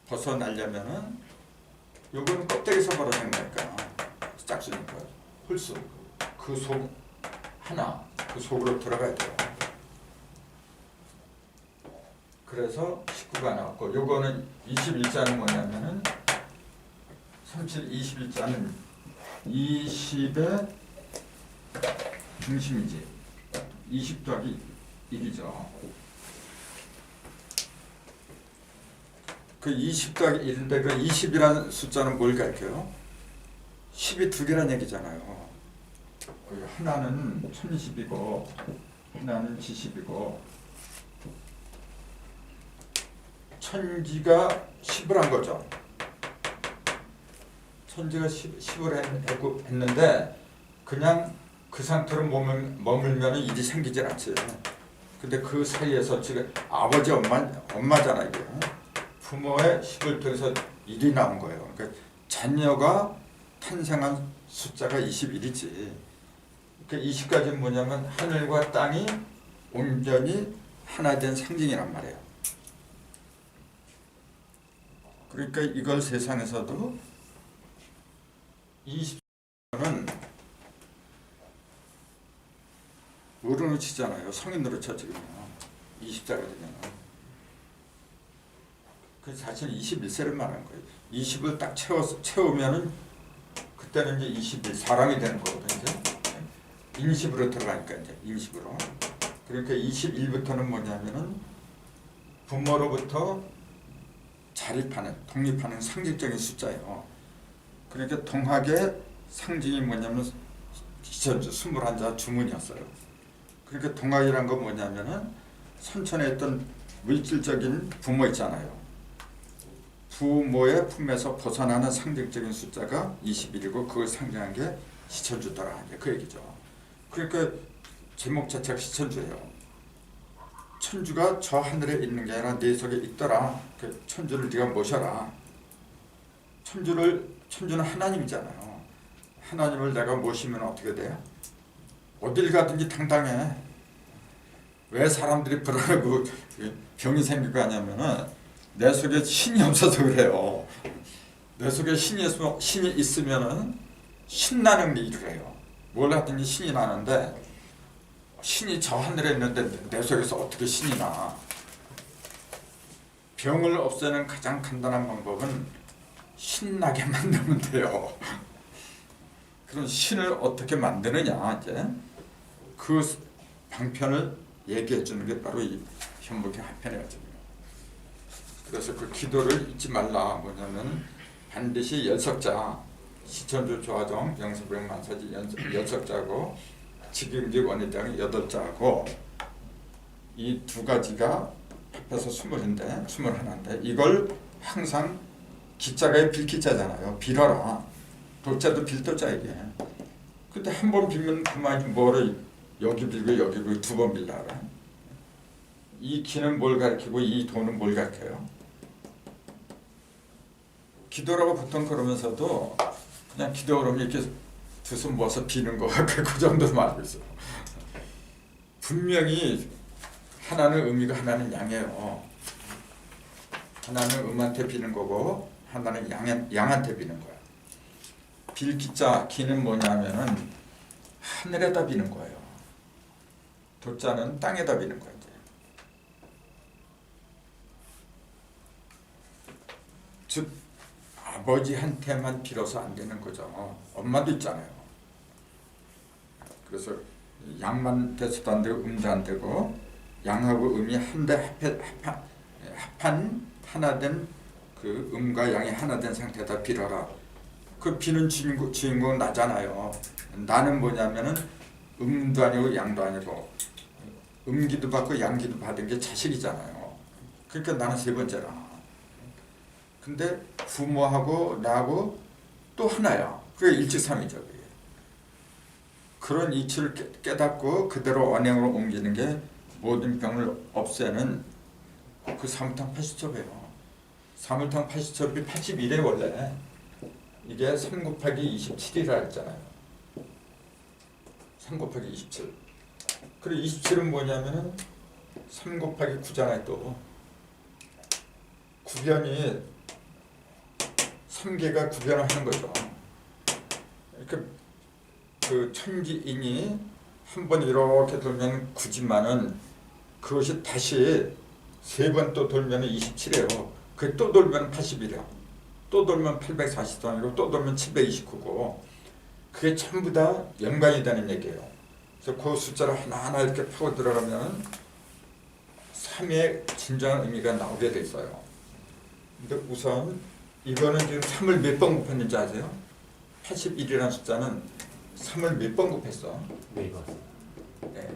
[SPEAKER 1] 벗어나려면은 요거는 껍데기에서 벌어진 거니까 짝수니까 홀수 그 속 하나 그 속으로 들어가야 돼요. 그래서 19가 나왔고 요거는 21자는 뭐냐면은 37 21자는 20의 중심이지. 20 더하기 1이죠. 그 20 더하기 1인데 그 20이라는 숫자는 뭘 가르쳐요? 10이 두 개란 얘기잖아요. 하나는 1020이고 하나는 지십이고 천지가 10을 한 거죠. 천지가 10을 했는데 그냥 그 상태로 머물면 일이 생기질 않지. 근데 그 사이에서 지금 아버지 엄마잖아 이게. 부모의 10을 통해서 1이 나온 거예요. 그러니까 자녀가 탄생한 숫자가 21이지. 그러니까 20까지는 뭐냐면 하늘과 땅이 온전히 하나 된 상징이란 말이에요. 그러니까 이걸 세상에서도 20는 어른으로 치잖아요. 성인으로 쳐 지금 20자가 되면. 그 사실 21세를 말하는 거예요. 20을 딱 채우면은 그때는 이제 21 사람이 되는 거거든요. 인십으로 들어가니까 이제 인십으로. 그러니까 21부터는 뭐냐면은 부모로부터 독립하는 상징적인 숫자예요. 그러니까 동학의 상징이 뭐냐면 21자 주문이었어요. 그러니까 동학이란 건 뭐냐면은 선천에 있던 물질적인 부모 있잖아요. 부모의 품에서 벗어나는 상징적인 숫자가 21이고 그걸 상징한 게 시천주더라 이제 그 얘기죠. 그러니까 제목 자체가 시천주예요. 천주가 저 하늘에 있는 게 아니라 네 속에 있더라. 그 천주를 네가 모셔라. 천주는 하나님이잖아요. 하나님을 내가 모시면 어떻게 돼요? 어딜 가든지 당당해. 왜 사람들이 불안하고 병이 생기고 하냐면은 내 속에 신이 없어서 그래요. 내 속에 신이 있으면은 신나는 일을 해요. 뭘 하든지 신이 나는데 신이 저 하늘에 있는데 내 속에서 어떻게 신이 나? 병을 없애는 가장 간단한 방법은 신나게 만들면 돼요. 그런 신을 어떻게 만드느냐 이제 그 방편을 얘기해 주는 게 바로 이 현복의 한편이거든요. 그래서 그 기도를 잊지 말라. 뭐냐면 반드시 연석자, 시천주 조화정 영서불행 만사지 연석자고 직임직 원의장 8자고 이 두 가지가 합해서 21인데 이걸 항상 기자가 빌기자잖아요. 빌어라. 돌자도 빌도자 이게. 근데 한 번 빌면 그만이지 뭐를 여기 빌고 여기 빌고 2번 빌라 그래. 이 기는 뭘 가르치고 이 도는 뭘 가르쳐요? 기도라고 보통 그러면서도 그냥 기도 그러면 이렇게 두 손 모아서 비는 거 그 정도만 알고 있어요. 분명히 하나는 음이고 하나는 양이에요. 하나는 음한테 비는 거고 하나는 양한테 비는 거야. 빌 기자 기는 뭐냐면은 하늘에다 비는 거예요. 도자는 땅에다 비는 거야. 즉 아버지한테만 빌어서 안 되는 거죠. 엄마도 있잖아요. 그래서 양만 돼서도 안 되고 음도 안 되고 양하고 음이 한데 합한 하나 된 그 음과 양이 하나 된 상태에다 빌어라. 그 비는 주인공은 나잖아요. 나는 뭐냐면은 음도 아니고 양도 아니고 음기도 받고 양기도 받은 게 자식이잖아요. 그러니까 나는 세 번째라. 근데 부모하고 나하고 또 하나야. 그게 일치삼이죠. 그게. 그런 이치를 깨닫고 그대로 언행으로 옮기는 게 모든 병을 없애는 그 사물탕 80첩이에요. 사물탕 80첩이 81에 원래 이게 3 곱하기 27이라 했잖아요. 3 곱하기 27. 그리고 27은 뭐냐면은 3 곱하기 9잖아요. 또 구변이 3개가 구변을 하는 거죠. 그러니까 그 천지인이 한 번 이렇게 돌면 9지만은 그것이 다시 3번 또 돌면 27이에요. 그 또 돌면 81이야. 또 돌면 840도이고 또 돌면 729고 그게 전부 다 연관이 되는 얘기예요. 그래서 그 숫자를 하나하나 이렇게 파고 들어가면 3의 진정한 의미가 나오게 돼 있어요. 근데 우선 이거는 지금 3을 몇 번 곱했는지 아세요? 81이라는 숫자는 3을 몇 번 곱했어?
[SPEAKER 2] 4번.
[SPEAKER 1] 네.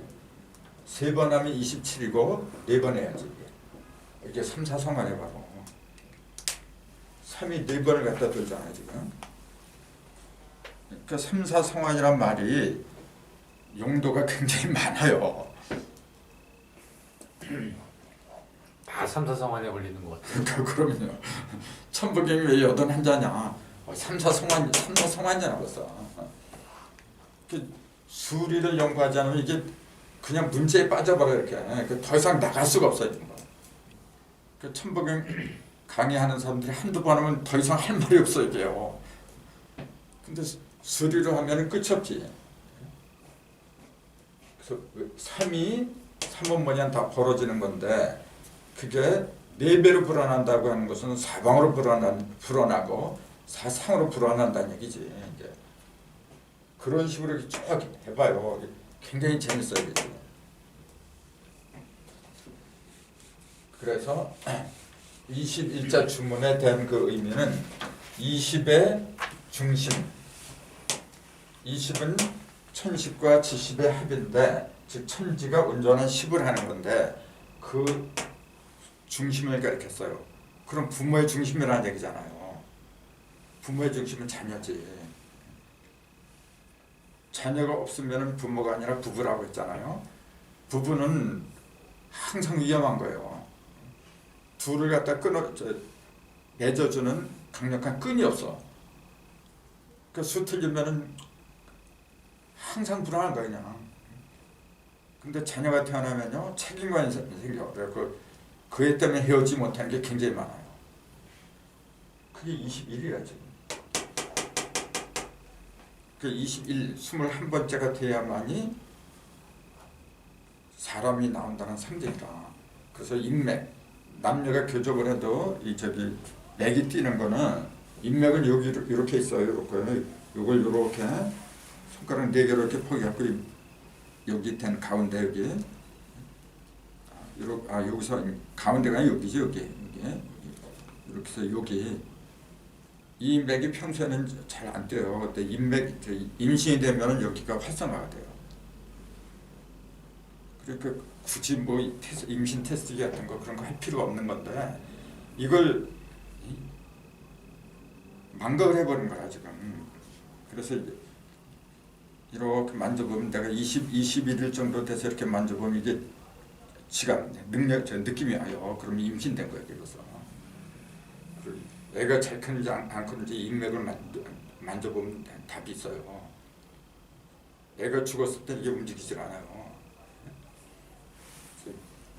[SPEAKER 1] 3번 하면 27이고 4번 해야지. 이게 3, 4 성안에 바로 3이 4번을 갖다 돌잖아요 지금. 그러니까 3, 4 성안이란 말이 용도가 굉장히 많아요.
[SPEAKER 2] 다 3, 4성안에 걸리는 것 같아요.
[SPEAKER 1] 그러면요. 천부경이 왜 81자냐? 3, 4 성안이잖아 벌써. 그 수리를 연구하지 않으면 이게 그냥 문제에 빠져버려 이렇게. 더 이상 나갈 수가 없어요. 그 천부경 강의하는 사람들이 한두 번 하면 더 이상 할 말이 없어 이게요. 근데 수리로 하면은 끝이 없지. 그래서 3은 뭐냐 다 벌어지는 건데 그게 4배로 불어난다고 하는 것은 사방으로 불어나고 사상으로 불어난다는 얘기지. 이제 그런 식으로 쭉 해봐요. 굉장히 재밌어요. 이게. 그래서 21자 주문에 대한 그 의미는 20의 중심 20은 천십과 지십의 합인데 즉 천지가 온전한 10을 하는 건데 그 중심을 가리켰어요. 그럼 부모의 중심이라는 얘기잖아요. 부모의 중심은 자녀지. 자녀가 없으면 부모가 아니라 부부라고 했잖아요. 부부는 항상 위험한 거예요. 둘을 갖다 맺어주는 강력한 끈이 없어. 그 수 틀리면은 항상 불안한 거야 그냥. 근데 자녀가 태어나면요 책임감이 생겨. 그 애 때문에 헤어지지 못하는 게 굉장히 많아요. 그게 21이야 지금. 그 21, 21번째가 돼야만이 사람이 나온다는 상징이다. 그래서 인맥, 남녀가 교접을 해도 맥이 뛰는 거는 인맥은 여기 이렇게 있어요. 이렇게 이걸 이렇게 손가락 4개로 이렇게 포개갖고 여기 된 가운데 여기 여기서 가운데가 여기지 여기 이렇게 해서 여기 이 맥이 평소에는 잘 안 돼요. 그때 임신이 되면은 여기가 활성화가 돼요. 그러니까 굳이 뭐 임신 테스트 같은 거 그런 거 할 필요가 없는 건데 이걸 망각을 해버린 거야 지금. 그래서 이렇게 만져보면 내가 21일 정도 돼서 이렇게 만져보면 이게 느낌이 와요. 그러면 임신된 거예요. 그래서 애가 잘 크는지 안 크는지 인맥을 만져보면 답이 있어요. 애가 죽었을 때 이게 움직이질 않아요.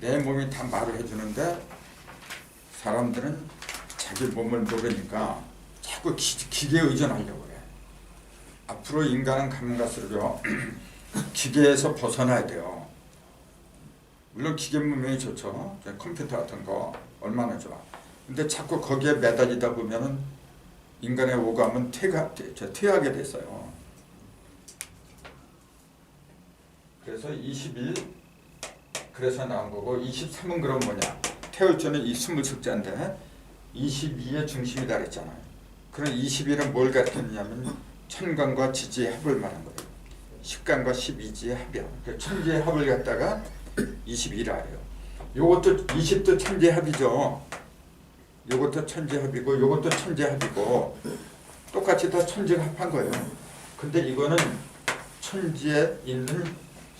[SPEAKER 1] 내 몸이 다 말을 해주는데 사람들은 자기 몸을 모르니까 자꾸 기계에 의존하려고 그래. 앞으로 인간은 가면 갈수록요 기계에서 벗어나야 돼요. 물론 기계 문명이 좋죠. 컴퓨터 같은 거 얼마나 좋아. 근데 자꾸 거기에 매달리다 보면은 인간의 오감은 퇴하게 됐어요. 그래서 21 그래서 나온 거고 23은 그럼 뭐냐? 태울주는 이 20석자인데 22의 중심이다 그랬잖아요. 그럼 21은 뭘 가르쳤냐면 천간과 지지의 합을 말한 거예요. 10간과 12지의 합이야. 그러니까 천지의 합을 갖다가 21이라 해요. 요것도 20도 천지의 합이죠. 요것도 천지합이고 요것도 천지합이고 똑같이 다 천지가 합한 거예요. 근데 이거는 천지에 있는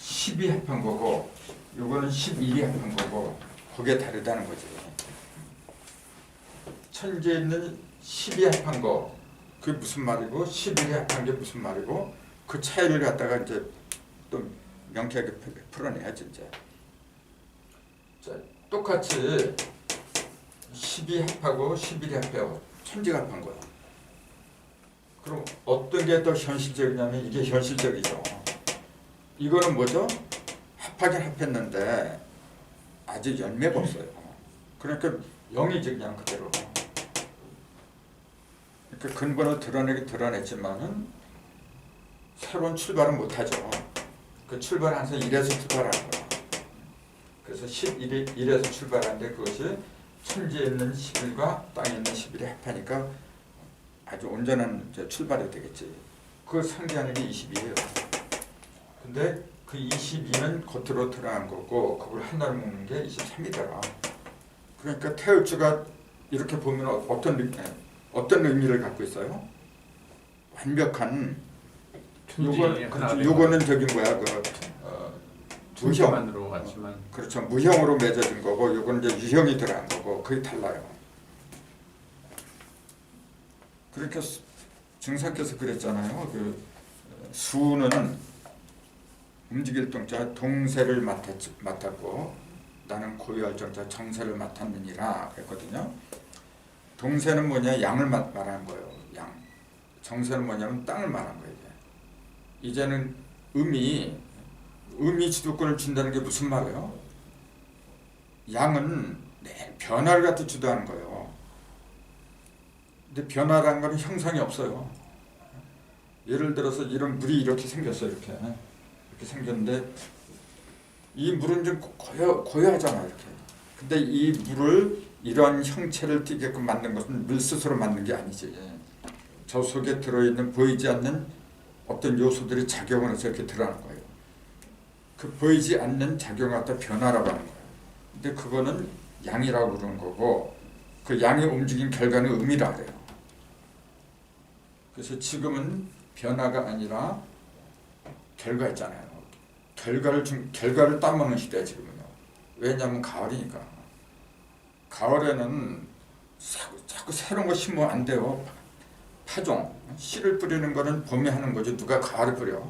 [SPEAKER 1] 10이 합한 거고 요거는 11이 합한 거고 그게 다르다는 거지. 천지에 있는 10이 합한 거 그게 무슨 말이고 11이 합한 게 무슨 말이고 그 차이를 갖다가 이제 또 명쾌하게 풀어내야지 이제. 자, 똑같이 10이 합하고 11이 합하고 천지가 합한 거야. 그럼 어떤 게 더 현실적이냐면 이게 현실적이죠. 이거는 뭐죠? 합하긴 합했는데 아직 열매가 없어요. 그러니까 0이지 그냥 그대로. 그러니까 근본을 드러냈지만은 새로운 출발은 못하죠. 그 출발은 항상 1에서 출발하는 거야. 그래서 1에서 출발하는데 그것이 천지에 있는 11과 땅에 있는 11이 합하니까 아주 온전한 출발이 되겠지. 그걸 상징하는 게 22예요. 근데 그 22는 겉으로 드러난 거고 그걸 하나로 묶는 게 23이더라. 그러니까 태울주가 이렇게 보면 어떤 의미를 갖고 있어요? 완벽한 요거는 저기 뭐야
[SPEAKER 2] 무형만으로 왔지만
[SPEAKER 1] 그렇죠. 무형으로 맺어진 거고 요건 이제 유형이 들어간 거고 그게 달라요. 그러니까 증상께서 그랬잖아요. 그 수는 움직일 동자 동세를 맡았고 나는 고유할 정자 정세를 맡았느니라 그랬거든요. 동세는 뭐냐? 양을 말하는 거예요. 양. 정세는 뭐냐면 땅을 말하는 거예요. 이제는 음이 주도권을 준다는 게 무슨 말이에요? 양은 변화를 갖다 주도하는 거예요. 근데 변화라는 거는 형상이 없어요. 예를 들어서 이런 물이 이렇게 생겼어요. 이렇게 생겼는데 이 물은 좀 고요하잖아 이렇게. 근데 이 물을 이런 형체를 띠게끔 만든 것은 물 스스로 만든 게 아니지. 저 속에 들어있는 보이지 않는 어떤 요소들이 작용을 해서 이렇게 드러나는 거예요. 그 보이지 않는 작용을 갖다 변화라고 하는 거예요. 근데 그거는 양이라고 그러는 거고 그 양이 움직인 결과는 음이라 그래요. 그래서 지금은 변화가 아니라 결과 있잖아요. 결과를 따먹는 시대야 지금은요. 왜냐하면 가을이니까. 가을에는 자꾸 새로운 거 심으면 안 돼요. 파종, 씨를 뿌리는 거는 봄에 하는 거지 누가 가을에 뿌려.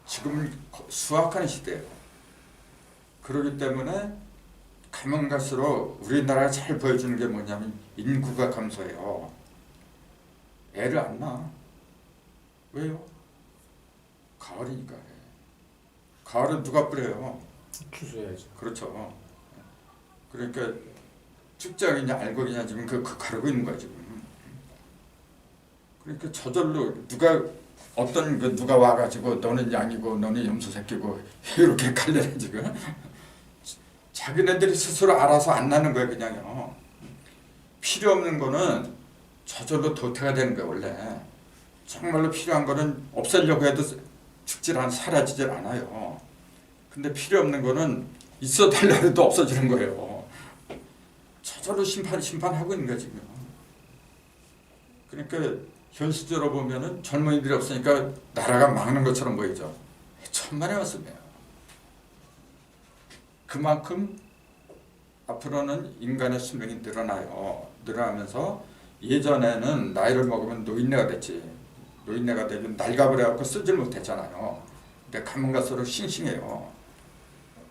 [SPEAKER 1] 지금은 수확하는 시대예요. 그렇기 때문에 가면 갈수록 우리나라가 잘 보여주는 게 뭐냐면 인구가 감소해요. 애를 안 낳아. 왜요? 가을이니까. 가을은 누가 뿌려요?
[SPEAKER 2] 추수해야죠.
[SPEAKER 1] 그렇죠. 그러니까 직장이냐 알고기냐 지금 그 가르고 있는 거야 지금. 그러니까 저절로 누가 와가지고 너는 양이고 너는 염소 새끼고 이렇게 갈래라 지금. 자기네들이 스스로 알아서 안 나는 거야 그냥요. 필요 없는 거는 저절로 도태가 되는 거야 원래. 정말로 필요한 거는 없애려고 해도 사라지질 않아요. 근데 필요 없는 거는 있어 달라 해도 없어지는 거예요. 저절로 심판하고 있는 거야 지금. 그러니까 현실적으로 보면은 젊은이들이 없으니까 나라가 망하는 것처럼 보이죠. 천만의 말씀이에요. 그만큼 앞으로는 인간의 수명이 늘어나면서 예전에는 나이를 먹으면 노인네가 됐지. 노인네가 되면 낡아버려갖고 쓰질 못했잖아요. 근데 가면 갈수록 싱싱해요.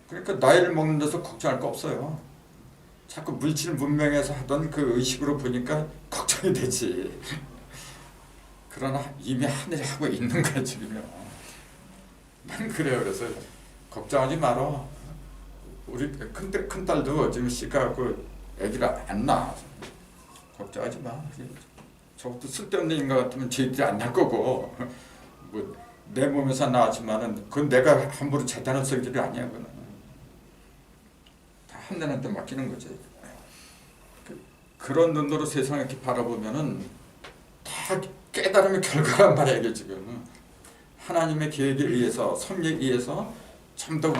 [SPEAKER 1] 그러니까 나이를 먹는 데서 걱정할 거 없어요. 자꾸 물질 문명에서 하던 그 의식으로 보니까 걱정이 되지. 그러나 이미 하늘이 하고 있는 거야 지금요. 난 그래요. 그래서 걱정하지 말어. 우리 큰 딸도 지금 씨가고 애기를 안 낳아. 걱정하지 마. 저것도 쓸데없는 인간 같으면 쟤들이 안 낳을 거고. 뭐 내 몸에서 나왔지만은 그건 내가 함부로 재단을 쓸 일이 아니야. 그거는 다 하늘한테 맡기는 거지. 그런 눈으로 세상을 이렇게 바라보면은 다 깨달음의 결과란 말이야 이게 지금. 하나님의 계획에 의해서 섭리에 의해서 좀 더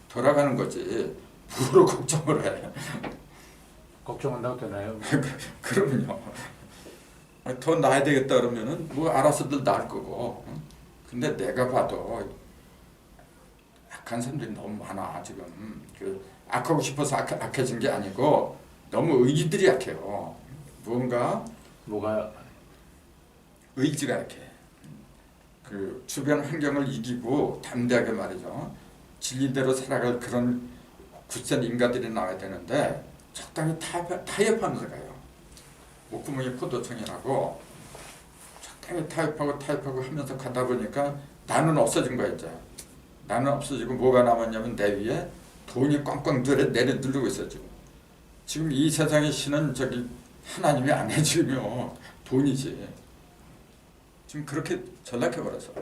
[SPEAKER 1] 돌아가는 거지. 뭐로 걱정을 해.
[SPEAKER 2] 걱정한다고 되나요?
[SPEAKER 1] 그러면요. 더 나아야 되겠다 그러면은 뭐 알아서들 나을 거고. 근데 내가 봐도 악한 사람들이 너무 많아 지금. 악하고 싶어서 악해진 게 아니고 너무 의지들이 약해요.
[SPEAKER 2] 뭐가
[SPEAKER 1] 의지가 약해. 그 주변 환경을 이기고 담대하게 말이죠. 진리대로 살아갈 그런 굳센 인간들이 나와야 되는데 적당히 타협하면서 가요. 목구멍이 포도청이라고 적당히 타협하고 하면서 가다 보니까 나는 없어진 거야 이제. 나는 없어지고 뭐가 남았냐면 내 위에 돈이 꽝꽝 내려 누르고 있어 지금. 지금 이 세상의 신은 하나님이 아니야 지금요. 돈이지. 지금 그렇게 전락해버려서.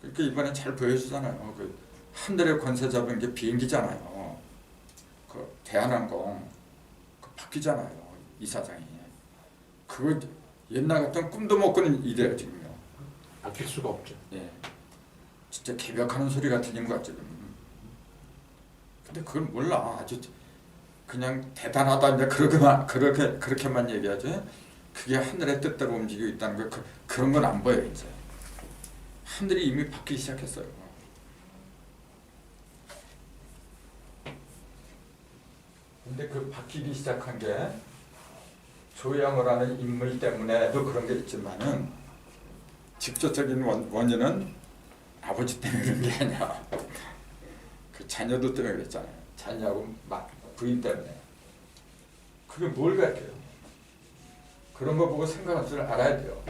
[SPEAKER 1] 그러니까 이번에 잘 보여주잖아요. 그 하늘의 권세 잡은 게 비행기잖아요. 그 대한항공 그 바뀌잖아요. 이사장이. 그거 옛날 같은 꿈도 못 꾸는 일이에요 지금요.
[SPEAKER 2] 바뀔 수가 없죠.
[SPEAKER 1] 예. 진짜 개벽하는 소리가 들린 거야 지금. 근데 그걸 몰라. 아주 그냥 대단하다 이제 그렇게만 얘기하지. 그게 하늘의 뜻대로 움직이고 있다는 거 그런 건 안 보여 이제. 하늘이 이미 바뀌기 시작했어요. 근데 그 바뀌기 시작한 게 조양을 하는 인물 때문에도 그런 게 있지만은 직접적인 원인은 아버지 때문에 그런 게 아니야. 그 자녀들 때문에 그랬잖아요. 자녀하고 부인 때문에. 그게 뭘 가르쳐요? 그런 거 보고 생각할 줄 알아야 돼요.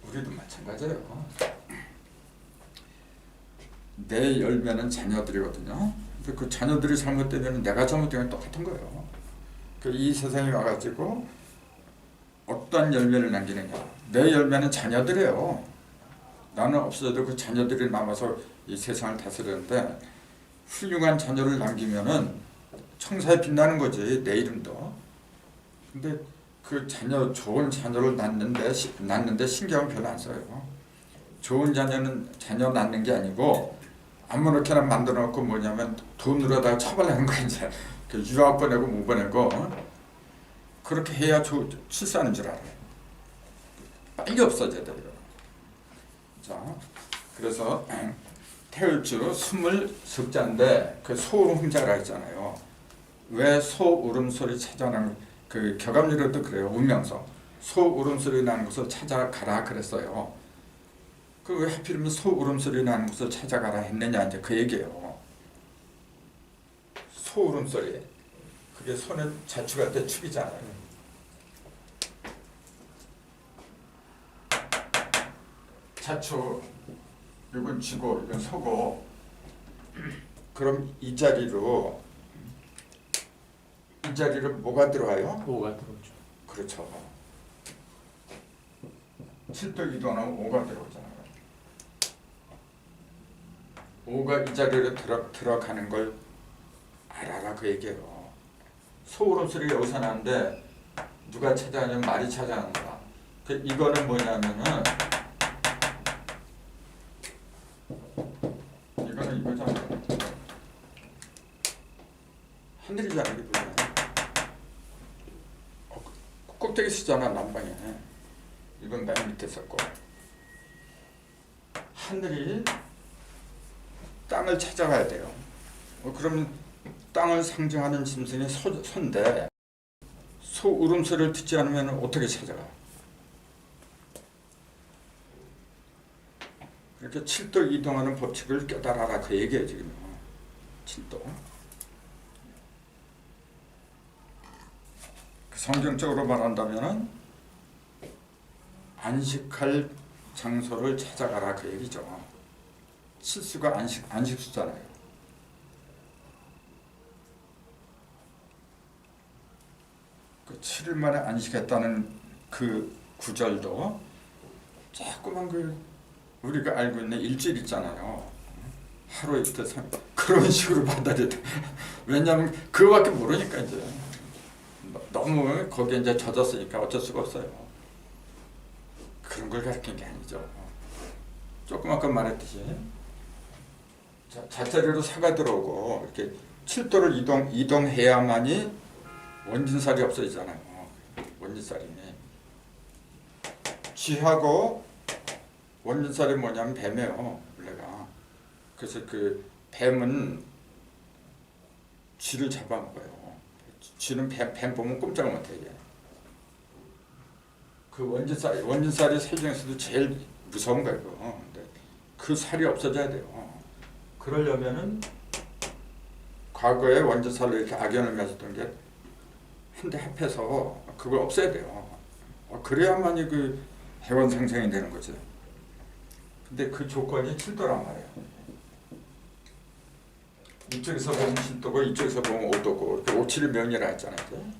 [SPEAKER 1] 우리도 마찬가지예요. 내 열매는 자녀들이거든요. 근데 그 자녀들이 잘못되면 내가 잘못되면 똑같은 거예요. 이 세상에 와가지고 어떤 열매를 남기느냐. 내 열매는 자녀들이에요. 나는 없어도 그 자녀들이 남아서 이 세상을 다스리는데 훌륭한 자녀를 남기면은 청사에 빛나는 거지 내 이름도. 근데 그 좋은 자녀를 낳는데 신경을 별로 안 써요. 좋은 자녀 낳는 게 아니고 아무렇게나 만들어 놓고 뭐냐면 돈으로다가 처벌하는 거 이제. 그 유학 보내고 못 보내고 그렇게 해야 출세하는 줄 알아요. 빨리 없어져야 돼요. 자, 그래서 태울주 20석자인데 그 소음자라 했잖아요. 왜 소울음소리 찾아나는 그 격암리로도 그래요. 운명서 소울음소리 나는 곳을 찾아가라 그랬어요. 그 왜 하필이면 소울음소리 나는 곳을 찾아가라 했느냐 이제 그 얘기예요. 소울음소리 그게 손에 자축할 때 축이잖아요. 자축 이건 쥐고 이건 서고 그럼 이 자리로 뭐가 들어와요?
[SPEAKER 2] 오가 들어오죠.
[SPEAKER 1] 그렇죠. 7도 이동하면 5가 들어오잖아요. 5가 이 자리로 들어가는 걸 알아라 그 얘기예요. 소울음소리가 여기서 나는데 누가 찾아가냐면 말이 찾아간다. 이거는 뭐냐면은 이거는 이거잖아요. 하늘이잖아요. 이거. 꼭대기 쓰잖아 남방에. 이건 맨 밑에 썼고 하늘이 땅을 찾아가야 돼요. 그러면 땅을 상징하는 짐승이 소인데 소 울음소리를 듣지 않으면 어떻게 찾아가? 이렇게 7도 이동하는 법칙을 깨달아라 그 얘기예요 지금. 7도. 성경적으로 말한다면은 안식할 장소를 찾아가라 그 얘기죠. 칠수가 안식수잖아요. 그 7일 만에 안식했다는 그 구절도 조그만 그 우리가 알고 있는 일주일 있잖아요. 하루 이틀 그런 식으로 받아들여야 돼. 왜냐하면 그거밖에 모르니까 이제 너무 거기에 이제 젖었으니까 어쩔 수가 없어요. 그런 걸 가르친 게 아니죠. 조금 아까 말했듯이 자자리로 사가 들어오고 이렇게 7도를 이동해야만이 원진살이 없어지잖아요. 원진살이 쥐하고 원진살이 뭐냐면 뱀이에요. 원래가. 그래서 그 뱀은 쥐를 잡아먹어요. 쥐는 뱀 보면 꼼짝을 못해. 그 원진살이 살 중에서도 제일 무서운 거예요. 근데 그 살이 없어져야 돼요. 그러려면은 과거에 원진살로 이렇게 악연을 맺었던 게 한 대 합해서 그걸 없애야 돼요. 그래야만이 그 해원 생성이 되는 거죠. 근데 그 조건이 7도란 말이에요. 이쪽에서 보면 7도고 이쪽에서 보면 5도고 이렇게 5, 7을 명이라 했잖아요.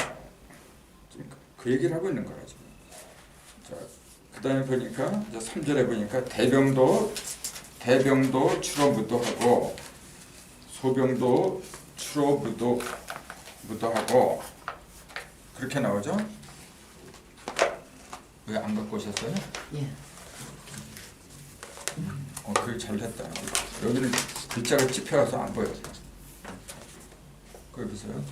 [SPEAKER 1] 지금 그 얘기를 하고 있는 거라 지금. 자, 그 다음에 보니까 이제 3절에 보니까 대병도 추로 무도하고 소병도 추로 무도하고 그렇게 나오죠? 왜 안 갖고 오셨어요?
[SPEAKER 3] 예.
[SPEAKER 1] 그게 잘 됐다. 여기는 글자가 찝혀서 안 보여요. 거기 보세요.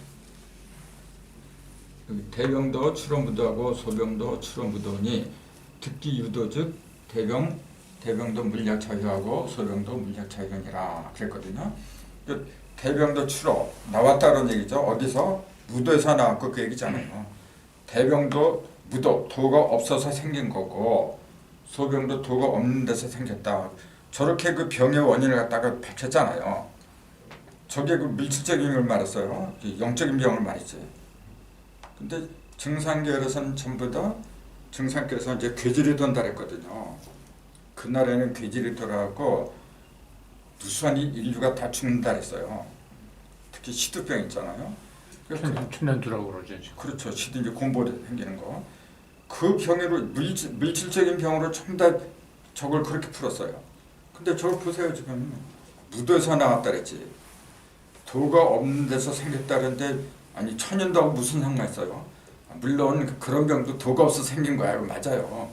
[SPEAKER 1] 여기 대병도 추로 무도하고 소병도 추로 무도니 듣기 유도즉 대병도 물약 자유하고 소병도 물약 자유하니라 그랬거든요. 대병도 추로 나왔다는 얘기죠. 어디서? 무도에서 나왔고 그 얘기잖아요. 대병도 무도 도가 없어서 생긴 거고 소병도 도가 없는 데서 생겼다. 저렇게 그 병의 원인을 갖다가 밝혔잖아요. 저게 그 물질적인 걸 말했어요. 영적인 병을 말했지. 근데 증상계열에서는 전부 다 증상계에서 이제 괴질이 돈다 그랬거든요. 그날에는 괴질이 돌아가고 무수한 인류가 다 죽는다 그랬어요. 특히 시두병 있잖아요.
[SPEAKER 2] 천연두라고 그러죠. 지금.
[SPEAKER 1] 그렇죠. 시두 이제 곰보리 생기는 거. 그 병으로 물질적인 병으로 전부 다 저걸 그렇게 풀었어요. 근데 저걸 보세요 지금 무도에서 나왔다 그랬지. 도가 없는 데서 생겼다는데 아니 천연도하고 무슨 상관있어요? 물론 그런 병도 도가 없어서 생긴 거야. 맞아요.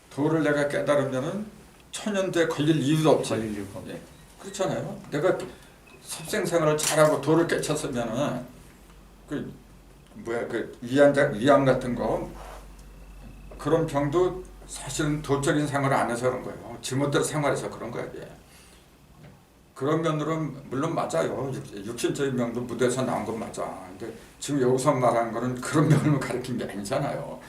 [SPEAKER 1] 도를 내가 깨달으면은 천연도에 걸릴 이유도 없지. 예. 그렇잖아요. 내가 섭생생활을 잘하고 도를 깨쳤으면은 그 뭐야 그 위암 같은 거 그런 병도 사실은 도적인 생활을 안 해서 그런 거예요. 지멋대로 생활해서 그런 거야 이게. 그런 면으로는 물론 맞아요. 육신적인 병도 무대에서 나온 건 맞아. 근데 지금 여기서 말하는 거는 그런 병을 가리킨 게 아니잖아요.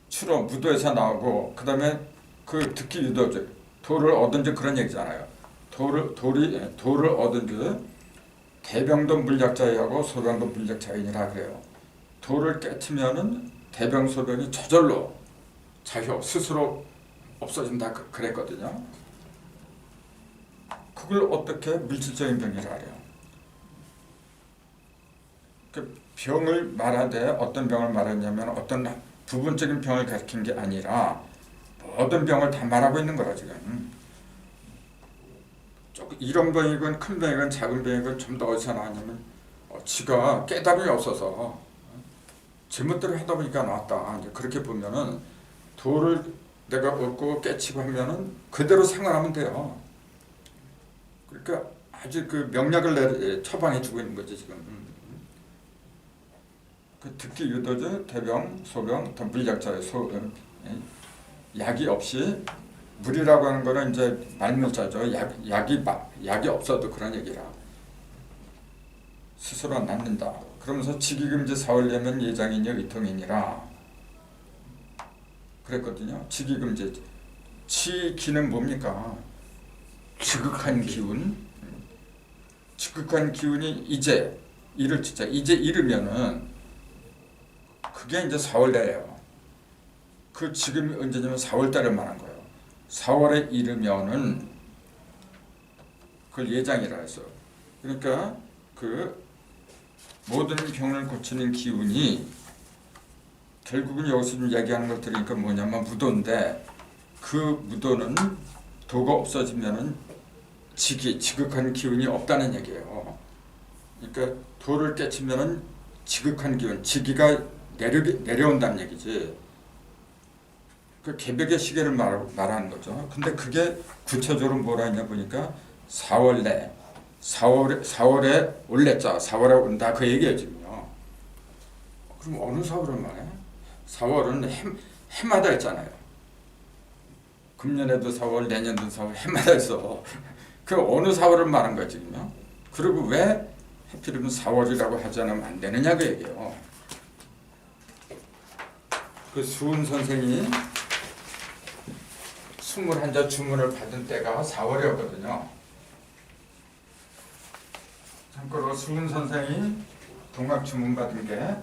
[SPEAKER 1] 주로 무도에서 나오고 그다음에 그 듣기 유도제 도를 얻은 지 그런 얘기잖아요. 도를 얻은 지 대병도 물약자이하고 소병도 물약자이니라 그래요. 도를 깨치면은 대병소병이 저절로 자효 스스로 없어진다 그랬거든요. 그걸 어떻게 물질적인 병이라 그래요. 그 병을 말하되 어떤 병을 말했냐면 어떤 부분적인 병을 가리킨 게 아니라 모든 병을 다 말하고 있는 거라 지금. 이런 병이건 큰 병이건 작은 병이건 좀 더 어디서 나왔냐면 지가 깨달음이 없어서 제멋대로 하다 보니까 나왔다. 이제 그렇게 보면은 도를 내가 얻고 깨치고 하면은 그대로 생활하면 돼요. 그러니까 아주 그 명약을 처방해 주고 있는 거지 지금. 그 특히 유도제, 대병, 소병, 더 물약자의 약이 없이 물이라고 하는 거는 이제 말문자죠. 약이 없어도 그런 얘기라. 스스로 낫는다. 그러면서 직위금지 사월려면 예장이니 의통이니라 그랬거든요. 직위금지. 치기는 뭡니까? 지극한 기운. 지극한 기운이 이제 이르면은 그게 이제 4월달이에요. 그 지금이 언제냐면 4월달을 말한 거예요. 4월에 이르면은 그걸 예장이라 해서. 그러니까 그 모든 병을 고치는 기운이 결국은 여기서 좀 얘기하는 걸 들으니까 뭐냐면 무도인데 그 무도는 도가 없어지면은 지극한 기운이 없다는 얘기예요. 그러니까 도를 깨치면은 지극한 기운, 지기가 내려온다는 얘기지. 그 개벽의 시계를 말하는 거죠. 근데 그게 구체적으로 뭐라 했냐 보니까 4월에 올랬자 4월에 온다 그 얘기예요 지금요. 그럼 어느 4월을 말해? 4월은 해마다 있잖아요. 금년에도 4월, 내년도 4월 해마다 있어. 그 어느 4월을 말한 거야 지금요. 그리고 왜 하필이면 4월이라고 하지 않으면 안 되느냐 그 얘기예요. 그 수은 선생이 21자 주문을 받은 때가 4월이었거든요. 참고로 수은 선생이 동학 주문 받은 게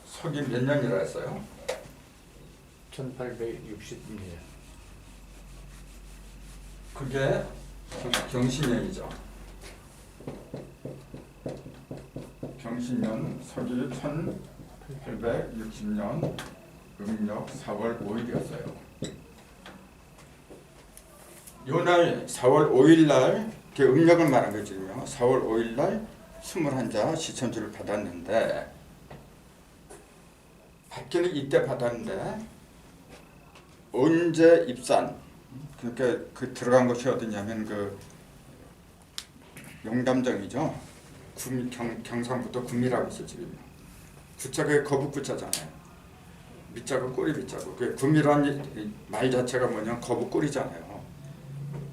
[SPEAKER 1] 서기 몇 년이라 했어요?
[SPEAKER 2] 1860년.
[SPEAKER 1] 그게 경신년이죠. 경신년 서기 1860년 음력 4월 5일이었어요. 요날 4월 5일날 음력을 말한 거지요. 4월 5일날 21자 시천주를 받았는데 받기는 이때 받았는데 언제 입산 그러니까 그 들어간 곳이 어디냐면 그 용담정이죠. 경상부터 구미라고 있어 지금. 구자가 거북구자잖아요. 밑자가 꼬리 밑자고. 그 구미란 말 자체가 뭐냐면 거북 꼬리잖아요.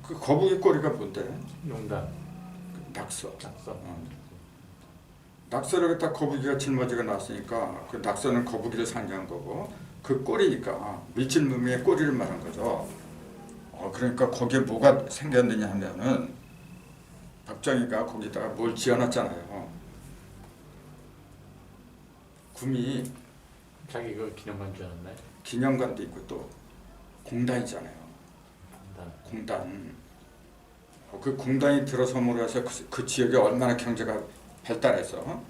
[SPEAKER 1] 그 거북이 꼬리가 뭔데?
[SPEAKER 2] 용담.
[SPEAKER 1] 낙서.
[SPEAKER 2] 낙서.
[SPEAKER 1] 낙서를 갖다 거북이가 짊어지고 났으니까 그 낙서는 거북이를 상징한 거고 그 꼬리니까 밀짚무명의 꼬리를 말한 거죠. 그러니까 거기에 뭐가 생겼느냐 하면은 박정희가 거기다가 뭘 지어놨잖아요. 구미
[SPEAKER 2] 자기 그 기념관 지어놨나요?
[SPEAKER 1] 기념관도 있고 또 공단이잖아요. 공단. 그 공단이 들어섬으로 해서 그 지역이 얼마나 경제가 발달해서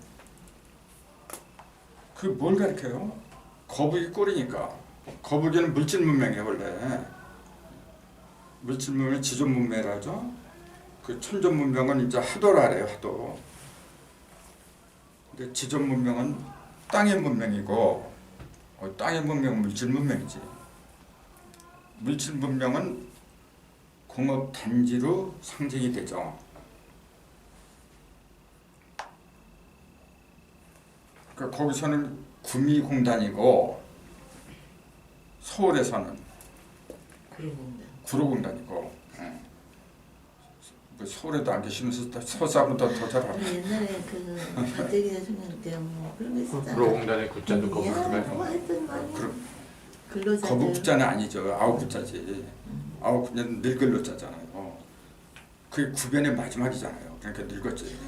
[SPEAKER 1] 그 뭘 가리켜요? 거북이 꼴이니까. 거북이는 물질 문명이에요 원래. 물질 문명은 지존 문명이라죠. 그 천존 문명은 이제 하도라래요 하도. 근데 지존 문명은 땅의 문명이고 땅의 문명은 물질 문명이지. 물질 문명은 공업 단지로 상징이 되죠. 그 거기서는 구미공단이고 서울에서는
[SPEAKER 3] 구로공단.
[SPEAKER 1] 구로공단이고 뭐 서울에도 안 계시면서 서사보다 더 잘 알아.
[SPEAKER 3] 옛날에 그 박대기 대통령 때 뭐 그런 거 있었잖아.
[SPEAKER 2] 구로공단의 굿자도
[SPEAKER 3] 뭐
[SPEAKER 2] 거기서
[SPEAKER 3] 하여튼 많이
[SPEAKER 1] 그럼
[SPEAKER 3] 근로자들.
[SPEAKER 1] 거북자는 아니죠. 아홉구자지. 아홉구자는 늙을로자잖아요. 그게 구변의 마지막이잖아요. 그러니까 늙었지.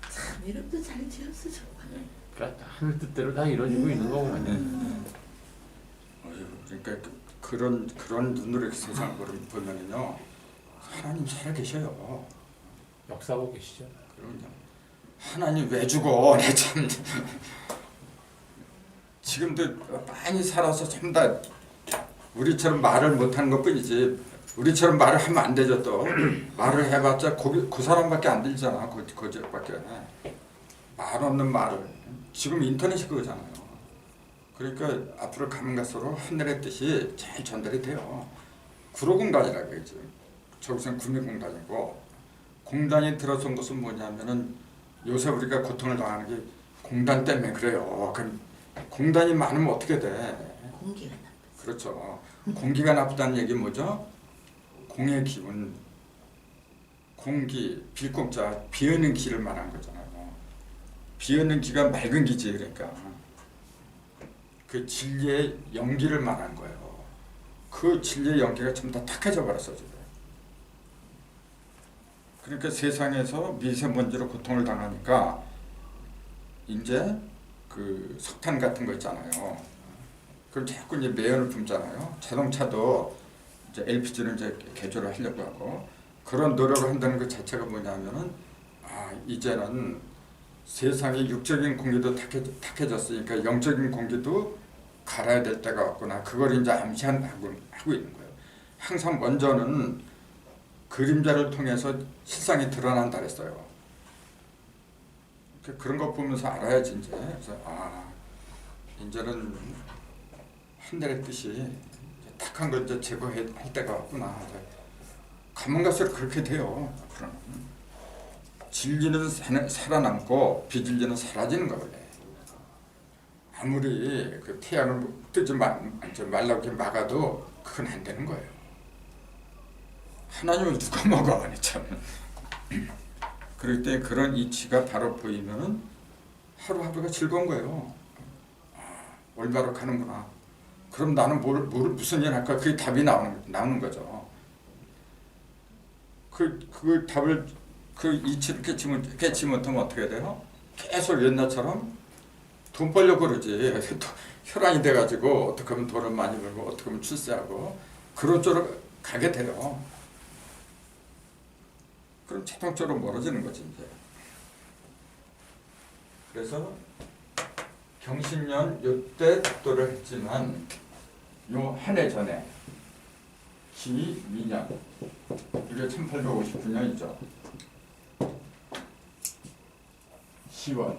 [SPEAKER 3] 참 이름도 잘 지었어 정말.
[SPEAKER 2] 그러니까 하늘 뜻대로 다 이루어지고 있는 거구만.
[SPEAKER 1] 어휴, 그러니까 그런 눈으로 세상을 보면은요, 하나님 살아 계셔요.
[SPEAKER 2] 역사 보고 계시죠?
[SPEAKER 1] 그럼요. 하나님 왜 죽어? 내 참. 지금도 많이 살아서 전부 다 우리처럼 말을 못하는 것뿐이지. 우리처럼 말을 하면 안 되죠 또. 말을 해봤자 그 사람밖에 안 들리잖아. 그 지역밖에. 말 없는 말을. 지금 인터넷이 그거잖아요. 그러니까 앞으로 가면 갈수록 하늘의 뜻이 잘 전달이 돼요. 구로공단이라고 해야지. 저기서는 구미공단이고, 공단이 들어선 것은 뭐냐면은 요새 우리가 고통을 당하는 게 공단 때문에 그래요. 그럼 공단이 많으면 어떻게 돼?
[SPEAKER 3] 공기가 나빠.
[SPEAKER 1] 그렇죠. 공기가 나쁘다는 얘기 뭐죠? 공의 기운, 공기, 빌공자, 비어있는 기를 말하는 거잖아요. 비어있는 기가 맑은 기지. 그러니까 그 진리의 연기를 말하는 거예요. 그 진리의 연기가 전부 다 탁해져 버렸어 지금. 그러니까 세상에서 미세먼지로 고통을 당하니까 이제 그 석탄 같은 거 있잖아요. 그걸 자꾸 이제 매연을 뿜잖아요. 자동차도 이제 LPG를 이제 개조를 하려고 하고, 그런 노력을 한다는 것 자체가 뭐냐면은 이제는 세상의 육적인 공기도 탁해졌으니까 영적인 공기도 갈아야 될 때가 왔구나. 그걸 이제 암시하고 있는 거예요. 항상 먼저는 그림자를 통해서 실상이 드러난다 그랬어요. 그런 거 보면서 알아야지 이제. 그래서 이제는 하늘의 뜻이 탁한 걸 이제 제거할 때가 왔구나. 가면 갈수록 그렇게 돼요. 앞으로는. 진리는 살아남고 비진리는 사라지는 거예요. 아무리 그 태양을 뜨지 말라고 이렇게 막아도 그건 안 되는 거예요. 하나님을 누가 막아? 아니 참. 그럴 때 그런 이치가 바로 보이면은 하루하루가 즐거운 거예요. 올바로 가는구나. 그럼 나는 무슨 일 할까? 그게 답이 나오는 거죠. 그 답을 그 이치를 깨치 못하면 어떻게 돼요? 계속 옛날처럼 돈 벌려고 그러지. 혈안이 돼가지고 어떻게 하면 돈을 많이 벌고 어떻게 하면 출세하고 그런 쪽으로 가게 돼요. 그럼 자동적으로 멀어지는 거지 이제. 그래서 경신년 요때 독도를 했지만 요 한 해 전에 기미년 이게 1859년이죠. 10월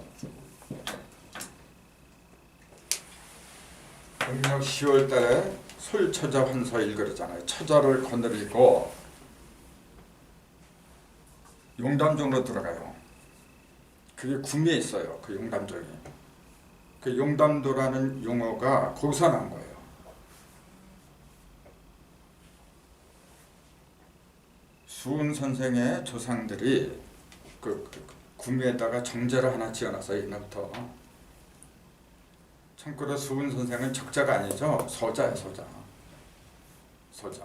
[SPEAKER 1] 음력 10월 달에 솔처자 환서일 그러잖아요. 처자를 거느리고 용담정으로 들어가요. 그게 구미에 있어요. 그 용담정이. 그 용담도라는 용어가 거기서 난 거예요. 수은 선생의 조상들이 그 구미에다가 정제를 하나 지어놨어요. 옛날부터. 참고로 수은 선생은 적자가 아니죠. 서자예요. 서자.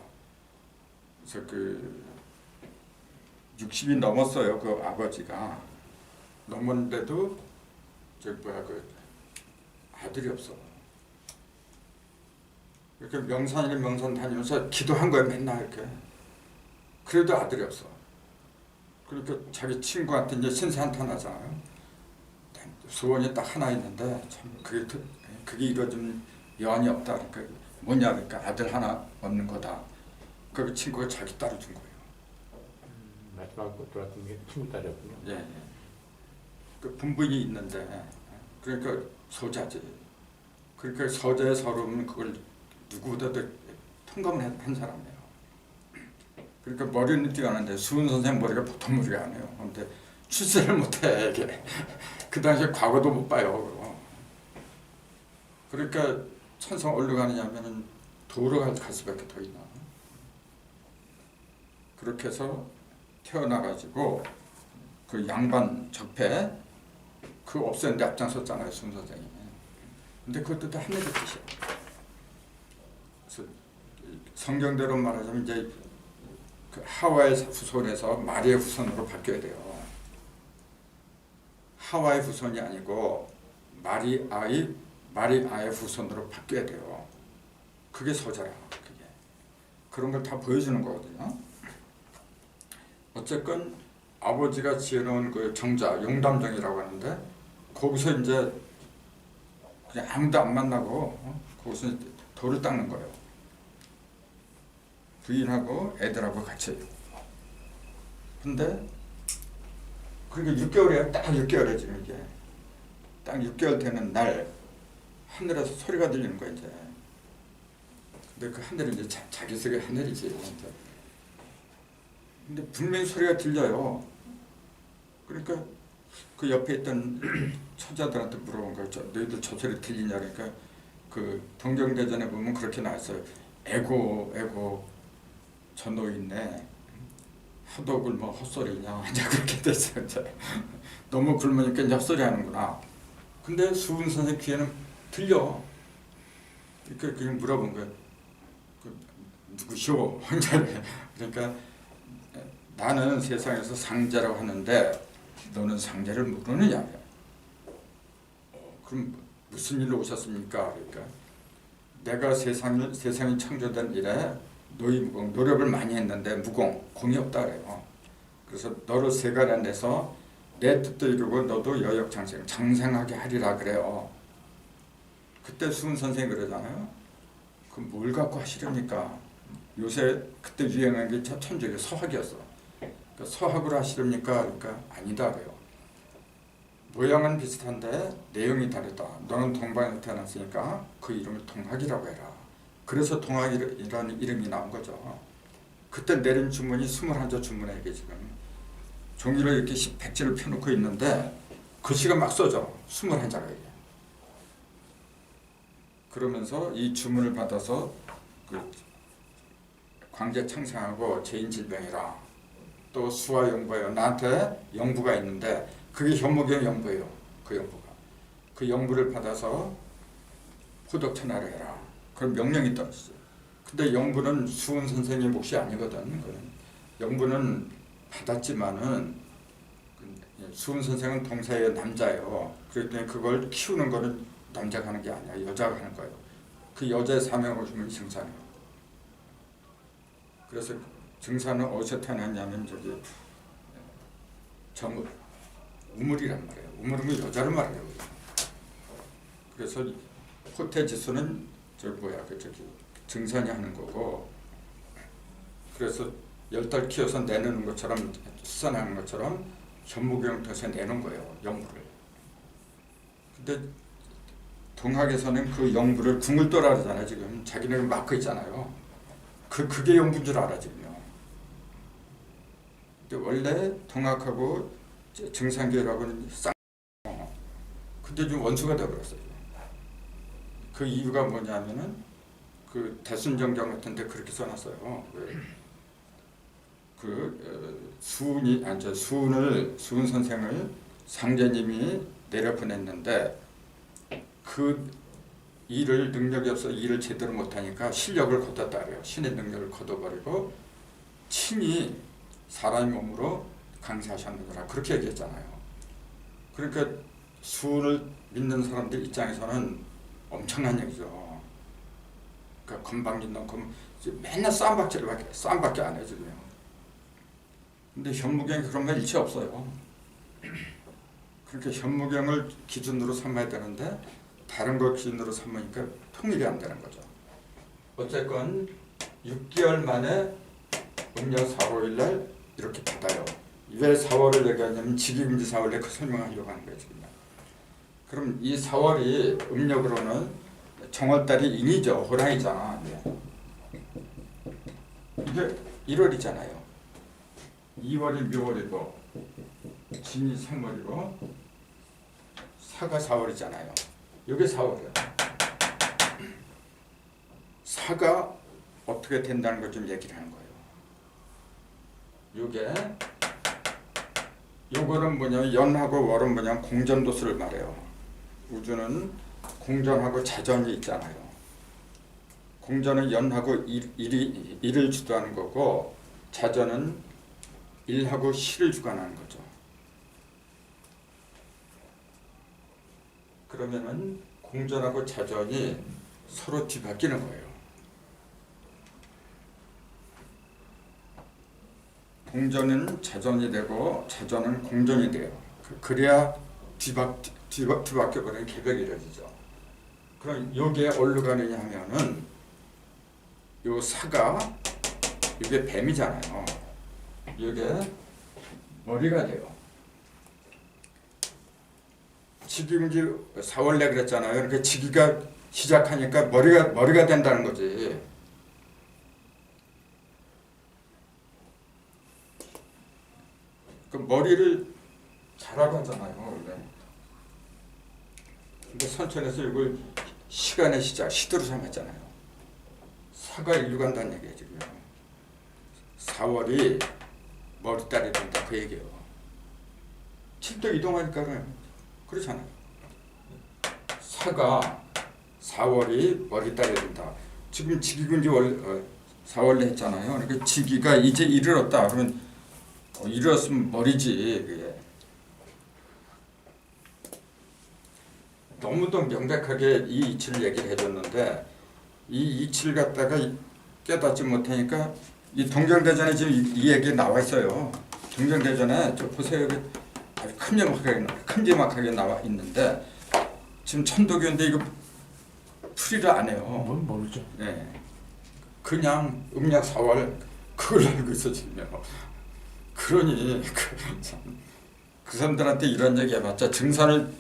[SPEAKER 1] 그래서 그 60이 넘었어요. 그 아버지가. 넘었는데도 그 아들이 없어. 이렇게 명산일 명산 다니면서 기도한 거예요. 맨날 이렇게. 그래도 아들이 없어. 그러니까 자기 친구한테 이제 신세한탄 하잖아요. 소원이 딱 하나 있는데 참 그게 이루어지면 여한이 없다. 그러니까 뭐냐 그러니까 아들 하나 얻는 거다. 그 친구가 자기 딸을 준 거예요.
[SPEAKER 2] 마지막 돌아왔던 게 친구 딸이었군요.
[SPEAKER 1] 예. 그 분분이 있는데 그러니까 서자지. 그러니까 서자의 서름은 그걸 누구보다도 통감을 한 사람이에요. 그러니까 머리는 뛰어나는데 수은 선생 머리가 보통 머리가 아니에요. 그런데 출세를 못해 이게. 그 당시에 과거도 못 봐요. 그러니까 천성 어디로 가느냐면은 도로 갈 수밖에 더 있나. 그렇게 해서 태어나가지고 그 양반 적폐 그 없애는데 앞장섰잖아요, 순 선생이. 근데 그것도 다 하늘의 뜻이야. 그래서 성경대로 말하자면 이제 그 하와의 후손에서 마리의 후손으로 바뀌어야 돼요. 하와의 후손이 아니고 마리아의 후손으로 바뀌어야 돼요. 그게 서자야. 그게 그런 걸 다 보여주는 거거든요. 어쨌건 아버지가 지어놓은 그 정자 용담정이라고 하는데 거기서 이제 그냥 아무도 안 만나고 거기서 돌을 닦는 거예요. 부인하고 애들하고 같이. 근데 그러니까 6개월이에요. 딱 6개월에 지금 이게 딱 6개월 되는 날 하늘에서 소리가 들리는 거야 이제. 근데 그 하늘이 이제 자기 속의 하늘이지. 근데 분명히 소리가 들려요. 그러니까 그 옆에 있던 처자들한테 물어본 거예요. 너희들 저 소리 들리냐? 그러니까 그 동경대전에 보면 그렇게 나왔어요. 에고 저 노인네 하도 굶어 헛소리냐 이제 그렇게 됐어요. 이제. 너무 굶으니까 이제 헛소리 하는구나. 근데 수은 선생 귀에는 들려. 그러니까 그냥 물어본 거예요. 누구시오? 그러니까 나는 세상에서 상제라고 하는데 너는 상제를 모르느냐? 그럼 무슨 일로 오셨습니까? 그러니까 내가 세상이 창조된 이래 노이 무공 노력을 많이 했는데 공이 없다 그래요. 그래서 너를 세간에 내서 내 뜻도 이루고 너도 장생하게 하리라 그래요. 그때 수은 선생이 그러잖아요. 그 뭘 갖고 하시렵니까? 요새 그때 유행한 게 천주교 서학이었어. 그러니까 서학으로 하시렵니까? 그러니까 아니다 그래요. 모양은 비슷한데 내용이 다르다. 너는 동방에서 태어났으니까 그 이름을 동학이라고 해라. 그래서 동학이라는 이름이 나온 거죠. 그때 내린 주문이 21조 주문에 이게 지금 종이로 이렇게 백지를 펴놓고 있는데 글씨가 막 써져. 21자가 이게. 그러면서 이 주문을 받아서 그 광제 창생하고 죄인 질병이라 또 수화 영부예요. 나한테 영부가 있는데 그게 현무경 영부예요. 그 영부가. 그 영부를 받아서 호덕천하를 해라. 그런 명령이 떨어지죠. 근데 영부는 수은 선생의 몫이 아니거든. 영부는 받았지만은 수은 선생은 동사의 남자예요. 그랬더니 그걸 키우는 거는 남자가 하는 게 아니야. 여자가 하는 거예요. 그 여자의 사명을 주면 증산이에요. 그래서 증산은 어디서 태어났냐면 저기 정읍, 우물이란 말이에요. 우물은 여자를 말해요. 그래서 호태지수는 증산이 하는 거고, 그래서 10달 키워서 내놓는 것처럼 수산하는 것처럼 현무경 덫에 내놓은 거예요. 영부를. 근데 동학에서는 그 영부를 궁을떠라 그러잖아요. 지금 자기네는 막고 있잖아요. 그게 영부인 줄 알아 지금요. 근데 원래 동학하고 증산계라고는 근데 좀 원수가 되어버렸어요. 그 이유가 뭐냐면은 그 대순정경 같은데 그렇게 써놨어요. 수은 선생을 상제님이 내려보냈는데 그 일을 능력이 없어 일을 제대로 못하니까 실력을 거뒀다 그래요. 신의 능력을 거둬버리고 친히 사람의 몸으로 강세하셨느니라 그렇게 얘기했잖아요. 그러니까 수를 믿는 사람들 입장에서는 엄청난 얘기죠. 그러니까 건방진 놈 맨날 싸움밖에 안 해요 지금. 근데 현무경이 그런 말 일체 없어요. 그러니까 현무경을 기준으로 삼아야 되는데 다른 걸 기준으로 삼으니까 통일이 안 되는 거죠. 어쨌건 6개월 만에 음력 4월 5일 날 이렇게 받아요. 왜 4월을 얘기하냐면 직위금지 4월에 그 설명하려고 하는 거예요 지금. 그럼 이 4월이 음력으로는 정월달이 인이죠. 호랑이잖아. 이게 1월이잖아요. 2월이 묘월이고 진이 3월이고 사가 4월이잖아요. 이게 4월이야. 사가 어떻게 된다는 걸 좀 얘기를 하는 거예요. 요거는 뭐냐면 연하고 월은 뭐냐면 공전도수를 말해요. 우주는 공전하고 자전이 있잖아요. 공전은 연하고 일을 주도하는 거고 자전은 일하고 시를 주관하는 거죠. 그러면은 공전하고 자전이 서로 뒤바뀌는 거예요. 공전은 자전이 되고 자전은 공전이 돼요. 그래야 뒤바뀌어버리는 개벽이 이루어지죠. 그럼 여기에 어디로 가느냐 하면은 요 사가 이게 뱀이잖아요. 이게 머리가 돼요. 직위금지 4월내 그랬잖아요. 그러니까 직위가 시작하니까 머리가 된다는 거지. 그 머리를 자라고 하잖아요. 원래. 근데 선천에서 이걸 시간의 시작, 시도로 삼았잖아요. 사가 일로 간다는 얘기예요 지금. 4월이 머리달이 된다 그 얘기예요. 7도 이동하니까 그렇잖아요. 사가 4월이 머리달이 된다. 지금 직위군지 4월에 했잖아요. 그러니까 직위가 이제 이르렀다. 그러면 이르렀으면 머리지. 그게. 너무도 명백하게 이 이치를 얘기를 해줬는데 이 이치를 갖다가 깨닫지 못하니까 이 동정대전에 지금 이 얘기 나와 있어요. 동정대전에 저 보세요. 아주 큼지막하게 나와 있는데 지금 천도교인데 이거 풀이를 안 해요.
[SPEAKER 2] 뭔 모르죠.
[SPEAKER 1] 네. 그냥 음력 4월 그걸 알고 있어 지금. 그러니 그 사람들한테 이런 얘기 해봤자 증산을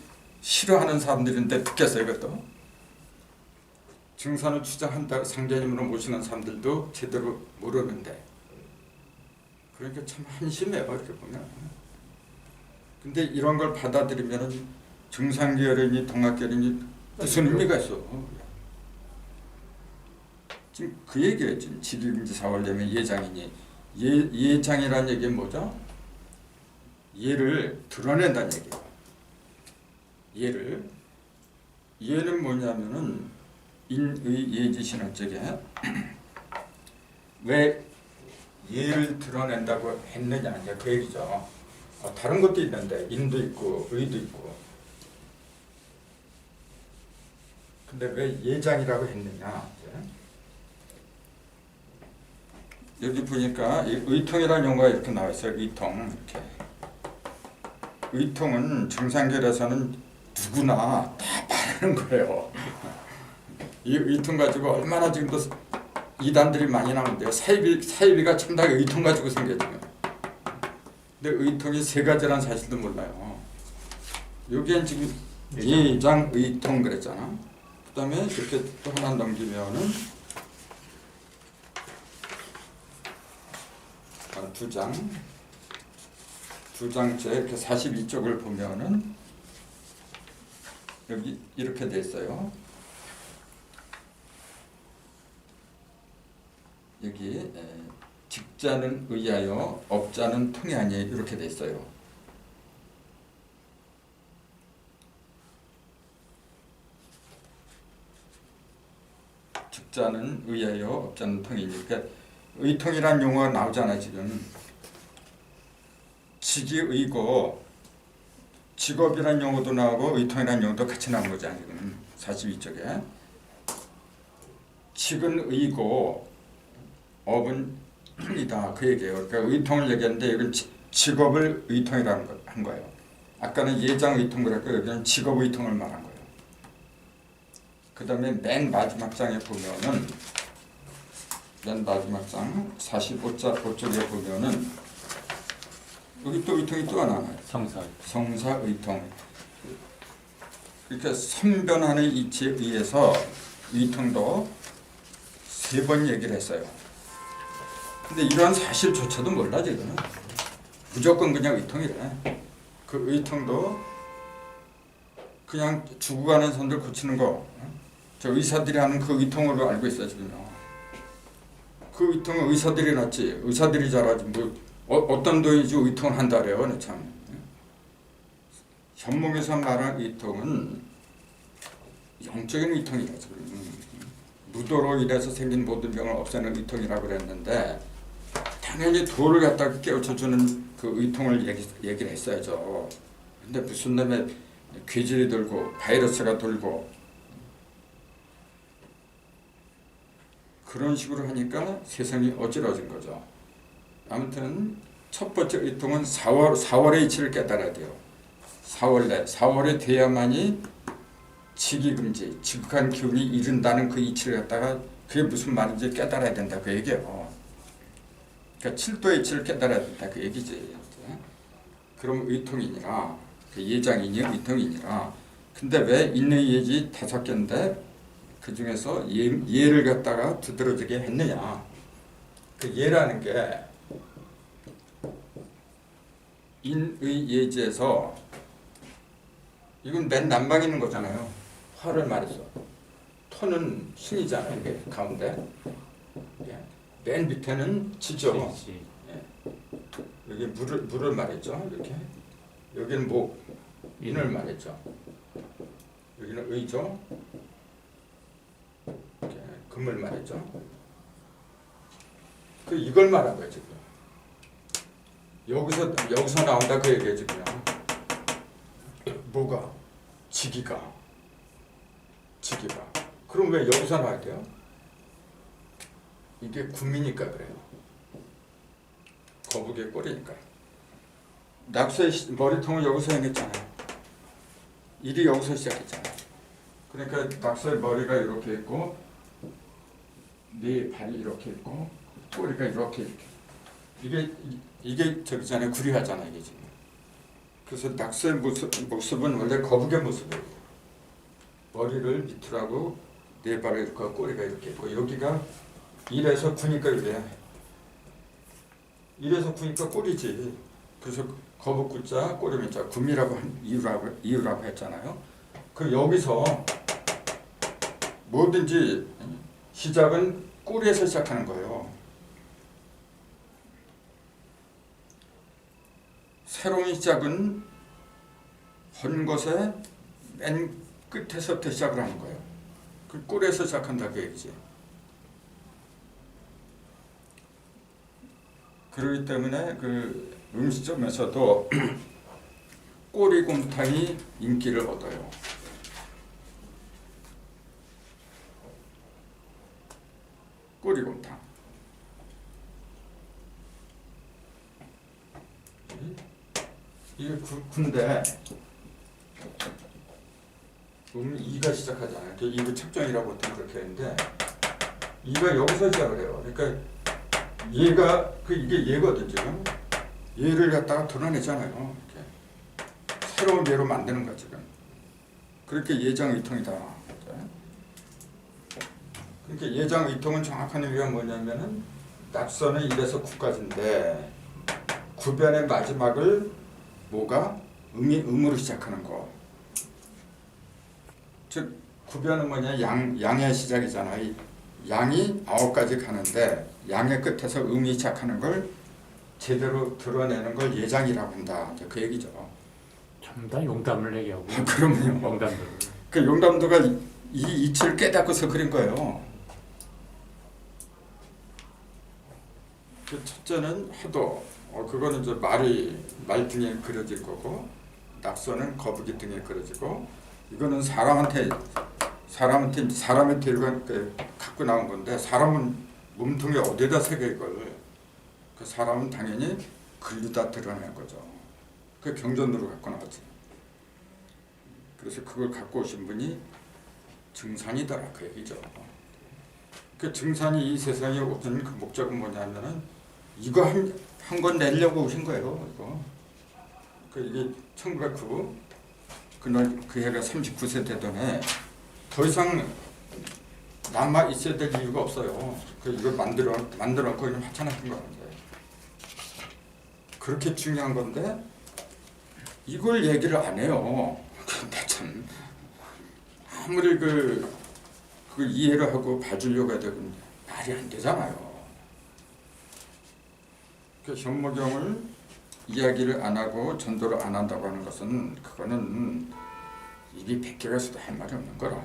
[SPEAKER 1] 싫어하는 사람들인데 듣겠어요 이것도. 증산을 주장한다 상제님으로 모시는 사람들도 제대로 모르는데 그러니까 참 한심해요 이렇게 보면. 근데 이런 걸 받아들이면은 증산계열이니 동학계열이니 무슨 의미가 있어. 지금 그 얘기예요. 지금 직위금지 4월 되면 예장이니 예장이라는 얘기는 뭐죠? 예를 드러낸다는 얘기예요. 예는 뭐냐면은 인의 예지신화 쪽에 왜 예를 드러낸다고 했느냐 그 얘기죠. 다른 것도 있는데 인도 있고 의도 있고 근데 왜 예장이라고 했느냐. 여기 보니까 의통이라는 용어가 이렇게 나와 있어요. 의통 이렇게. 의통은 증상결에서는 누구나 다 바라는 거예요. 이 의통 가지고 얼마나 지금도 이단들이 많이 나오는데요. 사이비가 참 다 의통 가지고 생겨지면. 근데 의통이 세 가지라는 사실도 몰라요. 여기엔 지금 예장 의통 그랬잖아. 그 다음에 이렇게 또 하나 넘기면은 두 장째 이렇게 42쪽을 보면은 여기 이렇게 돼 있어요. 여기 직자는 의하여 업자는 통하니 이렇게 돼 있어요. 직자는 의하여 업자는 통이니 그러니까 의통이란 용어가 나오잖아요. 지금 직이의고 직업이란 용어도 나오고 의통이란 용어도 같이 나온 거죠. 지금 42쪽에 직은 의고 업은 통이다 그 얘기예요. 그러니까 의통을 얘기했는데 이건 직업을 의통이라는 한 거예요. 아까는 예장 의통 그랬고 여기는 직업 의통을 말한 거예요. 그 다음에 맨 마지막 장에 보면은 맨 마지막 장 45쪽에 보면은 여기 또 의통이 또 하나 나와요. 성사 의통. 그러니까 선변하는 이치에 의해서 의통도 3번 얘기를 했어요. 근데 이러한 사실조차도 몰라 지금. 무조건 그냥 의통이래. 그 의통도 그냥 죽어가는 사람들 고치는 거. 저 의사들이 하는 그 의통으로 알고 있어요 지금요. 그 의통은 의사들이 낫지. 의사들이 잘하지. 뭐 어떤 돈이지 의통을 한다래요. 참. 현몽에서 말한 의통은 영적인 의통이라죠. 무도로 인해서 생긴 모든 병을 없애는 의통이라고 그랬는데 당연히 도를 갖다가 깨우쳐주는 그 의통을 얘기를 했어야죠. 근데 무슨 놈의 괴질이 돌고 바이러스가 돌고 그런 식으로 하니까 세상이 어지러진 거죠. 아무튼 첫 번째 의통은 4월의 이치를 깨달아야 돼요. 4월에 돼야만이 직이금지, 지극한 기운이 이른다는 그 이치를 갖다가 그게 무슨 말인지 깨달아야 된다 그 얘기예요. 그러니까 7도의 이치를 깨달아야 된다 그 얘기지. 그럼 의통이니라, 그 예장이니 의통이니라. 근데 왜 인의 예지 5개인데 그 중에서 예를 갖다가 두드러지게 했느냐? 그 예라는 게 인의 예지에서 이건 맨 남방에 있는 거잖아요. 화를 말해서 토는 신이잖아요. 이게 가운데 맨 밑에는 지죠. 여기 물을 말했죠. 이렇게 여기는 목 인을 말했죠. 여기는 의죠. 이렇게 금을 말했죠. 그 이걸 말한 거예요 지금. 여기서 나온다 그 얘기예요 지금. 뭐가 지기가. 그럼 왜 여기서 나와야 돼요? 이게 구미니까 그래요. 거북이의 꼬리니까. 낙서의 머리통은 여기서 생겼잖아요. 일이 여기서 시작했잖아요. 그러니까 낙서의 머리가 이렇게 있고 네 발이 이렇게 있고 꼬리가 이렇게 이게 저기잖아요. 구리하잖아요. 이게 지금. 그래서 낙서의 모습은 원래 거북의 모습이에요. 머리를 밑으로 하고 네 발을 이렇게 하고 꼬리가 이렇게 있고 여기가 1에서 9니까 이래. 1에서 9니까 꼬리지. 그래서 거북구자 꼬리문자 구미라고 한 이유라고 했잖아요. 그 여기서 뭐든지 시작은 꼬리에서 시작하는 거예요. 새로운 시작은 헌 것에 맨 끝에서부터 시작을 하는 거예요. 그 꼬리에서 시작한다 그 얘기지. 그렇기 때문에 그 음식점에서도 꼬리곰탕이 인기를 얻어요. 꼬리곰탕. 이게 군데 이가 시작하잖아요. 이거 책정이라고 보통 그렇게 하는데 이가 여기서 시작을 해요. 그러니까 얘가 이게 얘거든 지금. 얘를 갖다가 드러내잖아요. 이렇게 새로운 얘로 만드는 거야 지금. 그렇게 예장의통이다. 그러니까 예장의통은 정확한 의미가 뭐냐면은 낙선은 1에서 9까지인데 구변의 마지막을 뭐가 음으로 시작하는 거. 즉 구변은 뭐냐 양의 시작이잖아요. 양이 9까지 가는데 양의 끝에서 음이 시작하는 걸 제대로 드러내는 걸 예장이라고 한다. 그 얘기죠.
[SPEAKER 2] 전부 다 용담을 얘기하고.
[SPEAKER 1] 그럼요.
[SPEAKER 2] 용담들.
[SPEAKER 1] 그 용담도가 이 이치를 깨닫고서 그린 거예요. 그 첫째는 화도. 그거는 이제 말 등에 그려질 거고, 낙서는 거북이 등에 그려지고, 이거는 사람한테 갖고 나온 건데, 사람은 몸통에 어디다 새겨 이걸. 그 사람은 당연히 글로다 드러낸 거죠. 그 경전으로 갖고 나왔지. 그래서 그걸 갖고 오신 분이 증산이더라 그 얘기죠. 그 증산이 이 세상에 오신 그 목적은 뭐냐면은 이거 한 건 내려고 오신 거예요. 이거. 그 이게 1909 그 해가 39세 되던 해 더 이상 남아 있어야 될 이유가 없어요. 그 이걸 만들어놓고 그냥 하찮았던 건데 그렇게 중요한 건데 이걸 얘기를 안 해요. 근데 참 아무리 그걸 이해를 하고 봐주려고 해도 말이 안 되잖아요. 그 현무경을 이야기를 안 하고 전도를 안 한다고 하는 것은 그거는 입이 100개가 있어도 할 말이 없는 거라.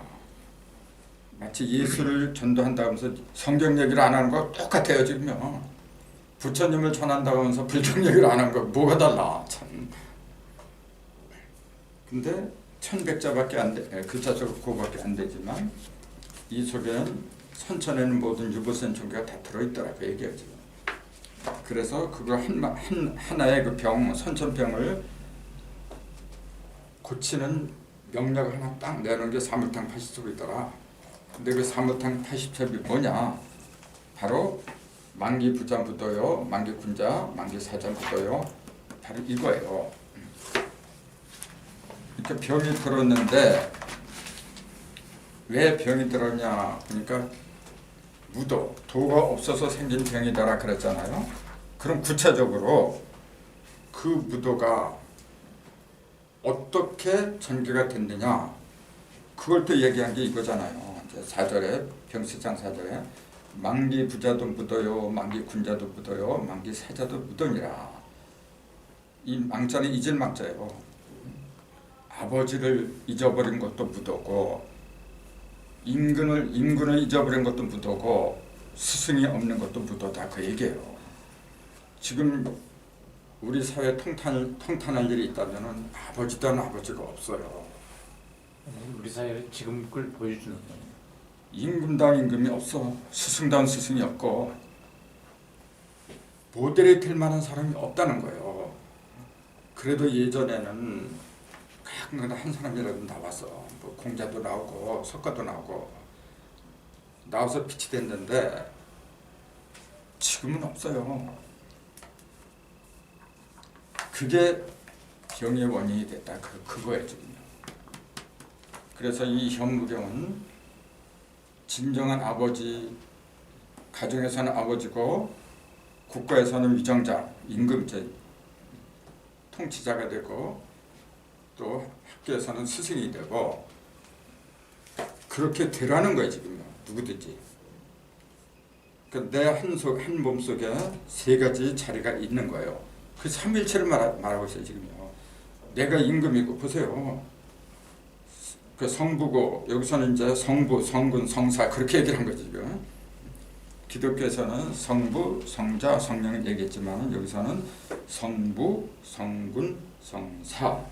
[SPEAKER 1] 마치 예수를 전도한다고 하면서 성경 얘기를 안 하는 거 똑같아요 지금요. 부처님을 전한다고 하면서 불경 얘기를 안 하는 거 뭐가 달라 참. 근데 1100자밖에 안 돼, 글자 수가 그거밖에 안 되지만 이 속에는 선천에는 모든 유보선 종교가 다 들어있더라고 얘기해요 지금. 그래서 그거 하나의 그 병, 선천병을 고치는 명약을 하나 딱 내놓은 게 사무탕 80첩이더라. 근데 그 사무탕 80첩이 뭐냐? 바로 만기 부자 묻어요, 만기 군자, 만기 사자 묻어요. 바로 이거예요. 이렇게 병이 들었는데 왜 병이 들었냐? 그러니까 무도, 도가 없어서 생긴 병이다라 그랬잖아요. 그럼 구체적으로 그 무도가 어떻게 전개가 됐느냐? 그걸 또 얘기한 게 이거잖아요. 4절에 병시장 4절에 만기 부자도 묻어요, 만기 군자도 묻어요, 만기 사자도 묻으니라. 이 망자는 잊을 망자예요. 아버지를 잊어버린 것도 묻었고 임금을 잊어버린 것도 묻어고 스승이 없는 것도 묻어다 그 얘기예요. 지금 우리 사회 통탄할 일이 있다면은 아버지든 아버지가 없어요.
[SPEAKER 2] 우리 사회를 지금 걸 보여주는 거예요.
[SPEAKER 1] 임금당 임금이 없어. 스승당 스승이 없고 모델이 될 만한 사람이 없다는 거예요. 그래도 예전에는 가끔 한 사람이라도 나와서 뭐 공자도 나오고 석가도 나오고 나와서 빛이 됐는데 지금은 없어요. 그게 병의 원인이 됐다. 그거예요 지금요. 그래서 이 현무경은 진정한 아버지, 가정에서는 아버지고 국가에서는 위정자, 임금제, 통치자가 되고 또 학교에서는 스승이 되고 그렇게 되라는 거예요 지금요. 누구든지. 내 한 몸속에 세 가지 자리가 있는 거예요. 그 삼일체를 말하고 있어요 지금요. 내가 임금이고 보세요. 그 성부고 여기서는 이제 성부, 성군, 성사 그렇게 얘기를 한 거지 지금. 기독교에서는 성부, 성자, 성령을 얘기했지만 여기서는 성부, 성군, 성사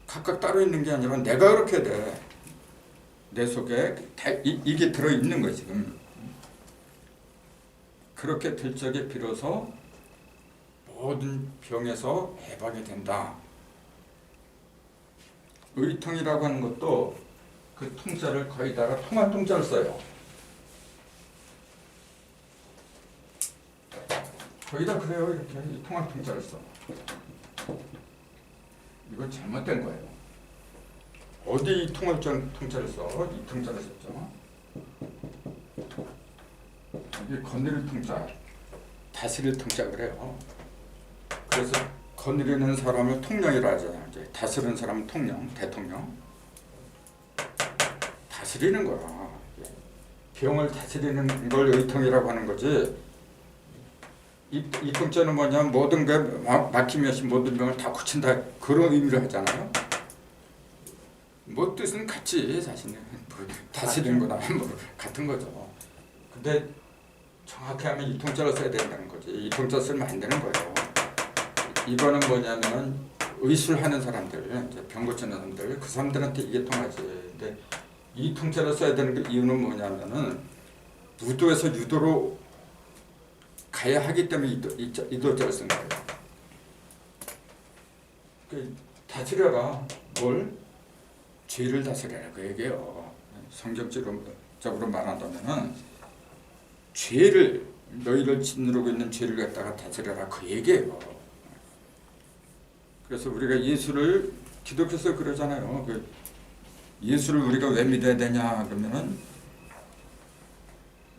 [SPEAKER 1] 각각 따로 있는 게 아니라 내가 그렇게 돼. 내 속에 다 이게 들어있는 거예요 지금. 그렇게 될 적에 비로소 모든 병에서 해방이 된다. 의통이라고 하는 것도 그 통자를 거의다가 통한 통자를 써요. 거의 다 그래요. 이렇게 통한 통자를 써. 이건 잘못된 거예요. 어디 이 통자를 써? 이 통자를 썼죠. 이게 거느릴 통자, 다스릴 통자 그래요. 그래서 거느리는 사람을 통령이라 하잖아요. 이제 다스리는 사람은 통령, 대통령. 다스리는 거야. 병을 다스리는 걸 의통이라고 하는 거지. 이 통자는 뭐냐면 모든 게 막힘이 없이 모든 병을 다 고친다 그런 의미를 하잖아요. 뭐 뜻은 같지 사실은. 뭐 다스리는 거나 뭐 같은 거죠. 근데 정확히 하면 이 통자를 써야 된다는 거지. 이 통자 쓰면 안 되는 거예요. 이거는 뭐냐면 의술하는 사람들, 이제 병 고치는 사람들, 그 사람들한테 이게 통하지. 근데 이 통자를 써야 되는 그 이유는 뭐냐면은 무도에서 유도로 가야 하기 때문에 이도자를 쓴 거예요. 그 다스려라. 뭘? 죄를 다스려라. 그 얘기예요. 성경적으로 말한다면은 죄를 너희를 짓누르고 있는 죄를 갖다가 다스려라. 그 얘기예요. 그래서 우리가 예수를 기독교에서 그러잖아요. 그 예수를 우리가 왜 믿어야 되냐 그러면은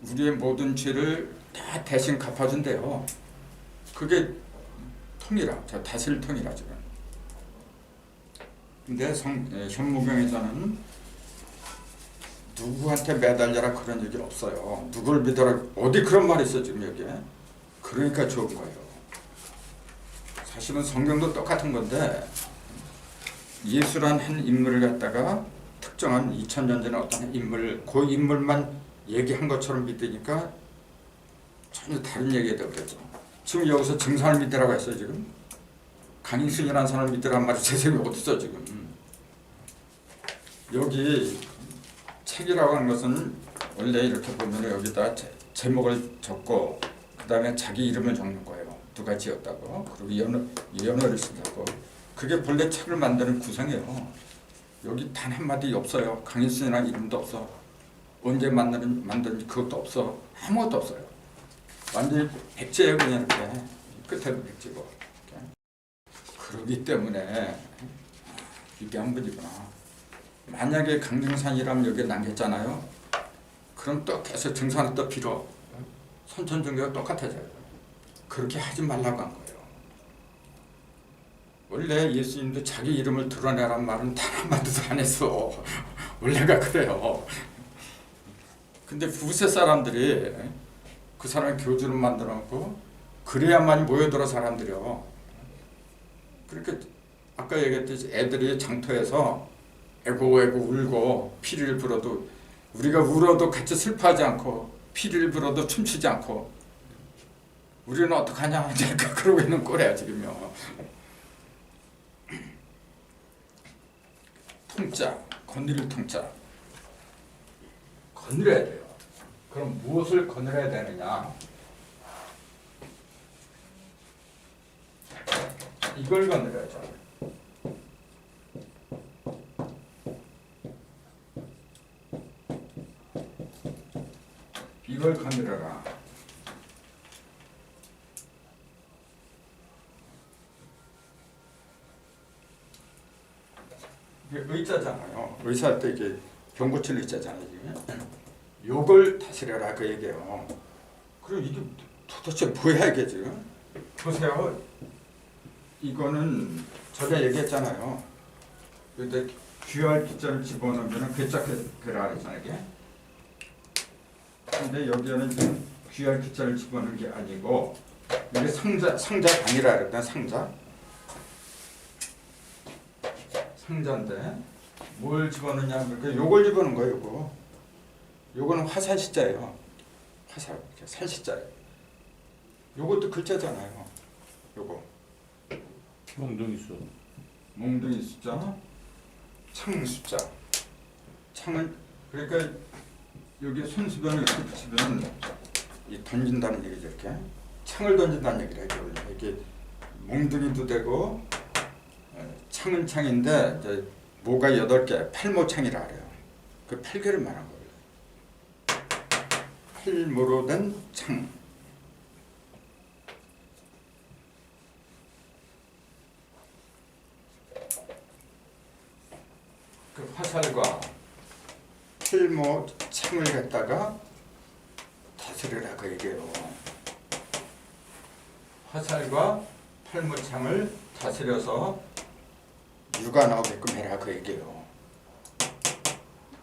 [SPEAKER 1] 우리의 모든 죄를 다 대신 갚아준대요. 그게 통이라, 저 다스릴 통이라 지금. 근데 현무경에서는 누구한테 매달려라 그런 얘기 없어요. 누굴 믿어라 어디 그런 말이 있어 지금 여기에. 그러니까 좋은 거예요. 사실은 성경도 똑같은 건데 예수란 한 인물을 갖다가 특정한 2000년 전에 어떤 인물, 그 인물만 얘기한 것처럼 믿으니까 전혀 다른 얘기가 되어버렸죠. 지금 여기서 증산을 믿으라고 했어요. 지금 강인순이라는 사람을 믿으란 말이 세상에 어딨어 지금. 여기 책이라고 하는 것은 원래 이렇게 보면 여기다 제목을 적고 그 다음에 자기 이름을 적는 거예요. 누가 지었다고. 그리고 연어를 쓴다고. 그게 본래 책을 만드는 구성이에요. 여기 단 한마디 없어요. 강인순이라는 이름도 없어. 언제 만든 그것도 없어. 아무것도 없어요. 완전히 백제예요. 그냥 이렇게. 끝에도 백제고. 이렇게. 그러기 때문에 이게 한 분이구나. 만약에 강등산이라면 여기에 남겼잖아요. 그럼 또 계속 등산을 또 빌어. 선천종교가 똑같아져요. 그렇게 하지 말라고 한 거예요. 원래 예수님도 자기 이름을 드러내란 말은 단 한마디도 안 했어. 원래가 그래요. 근데 부세 사람들이 그 사람의 교주를 만들어 놓고 그래야만이 모여들어 사람들이요. 그렇게 아까 얘기했듯이 애들이 장터에서 애고 울고 피리를 불어도 우리가 울어도 같이 슬퍼하지 않고 피리를 불어도 춤추지 않고 우리는 어떡하냐 그러고 있는 꼴이야 지금요. 통짜, 거느릴 통짜. 거느려야 돼요. 그럼 무엇을 거느려야 되느냐? 이걸 거느려야죠. 이걸 거느려라. 이게 의자잖아요. 의사할 때 이게 병 고치는 의자잖아요. 요걸 다스려라 그 얘기예요. 그리고 이게 도대체 뭐야 이게 지금? 보세요. 이거는 제가 얘기했잖아요. 근데 귀할 기자를 집어넣으면 괴짝해라 그랬잖아요. 이게. 근데 여기에는 지금 귀할 기자를 집어넣는 게 아니고 이게 상자방이라 그랬다. 상자인데 뭘 집어넣냐 하면 요걸 집어넣은 거예요. 요거는 화살시자예요. 화살 살시자예요. 요것도 글자잖아요. 요거
[SPEAKER 2] 몽둥이 수.
[SPEAKER 1] 몽둥이 숫자, 창 숫자. 창은 그러니까 여기 손수변을 이렇게 붙이면 이 던진다는 얘기죠. 이렇게 창을 던진다는 얘기를 해요. 이게 몽둥이도 되고 창은 창인데 이제 모가 8개, 팔모창이라 그래요. 그 8개를 말한 거예요. 팔모로 된 창. 그 화살과 필모 창을 갖다가 다스리라 그 얘기예요. 화살과 팔무창을 다스려서 유가 나오게끔 해라 그 얘기예요.